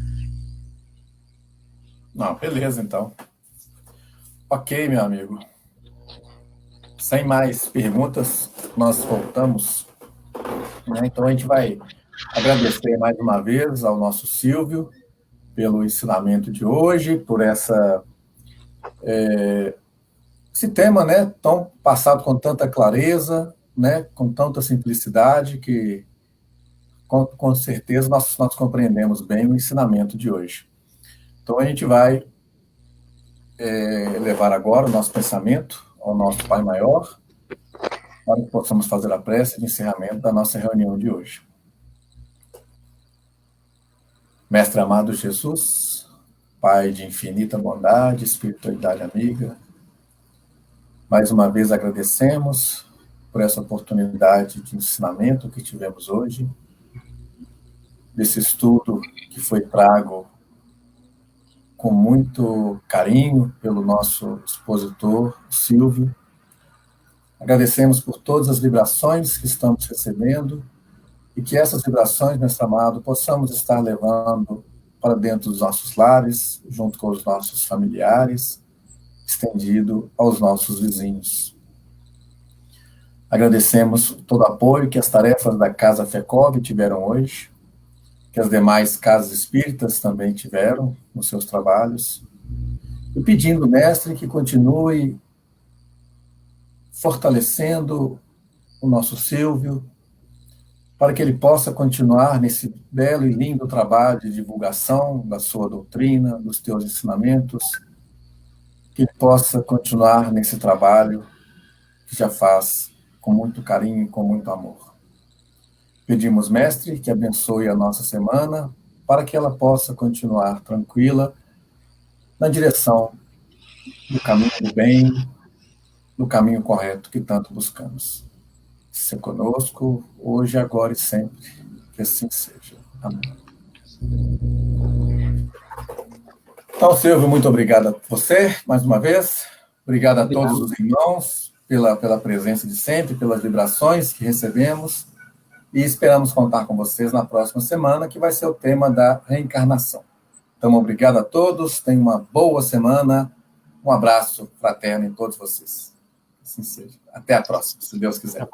Não, beleza, então. Ok, meu amigo. Sem mais perguntas, nós voltamos, né? Então a gente vai agradecer mais uma vez ao nosso Silvio pelo ensinamento de hoje, por esse tema, né, tão passado com tanta clareza, né, com tanta simplicidade, que com certeza nós compreendemos bem o ensinamento de hoje. Então a gente vai levar agora o nosso pensamento ao nosso Pai Maior, para que possamos fazer a prece de encerramento da nossa reunião de hoje. Mestre amado Jesus, Pai de infinita bondade, espiritualidade amiga, mais uma vez agradecemos por essa oportunidade de ensinamento que tivemos hoje, desse estudo que foi trago com muito carinho pelo nosso expositor, Silvio. Agradecemos por todas as vibrações que estamos recebendo e que essas vibrações, mestre amado, possamos estar levando para dentro dos nossos lares, junto com os nossos familiares, estendido aos nossos vizinhos. Agradecemos todo o apoio que as tarefas da Casa FECOV tiveram hoje, que as demais casas espíritas também tiveram nos seus trabalhos, e pedindo, mestre, que continue fortalecendo o nosso Silvio, para que ele possa continuar nesse belo e lindo trabalho de divulgação da sua doutrina, dos teus ensinamentos, que ele possa continuar nesse trabalho que já faz com muito carinho e com muito amor. Pedimos, mestre, que abençoe a nossa semana, para que ela possa continuar tranquila na direção do caminho do bem, do caminho correto que tanto buscamos. Seja conosco, hoje, agora e sempre, que assim seja. Amém. Então, Silvio, muito obrigado a você, mais uma vez. Obrigado a todos os irmãos pela presença de sempre, pelas vibrações que recebemos. E esperamos contar com vocês na próxima semana, que vai ser o tema da reencarnação. Então, obrigado a todos, tenham uma boa semana, um abraço fraterno em todos vocês. Assim seja. Até a próxima, se Deus quiser.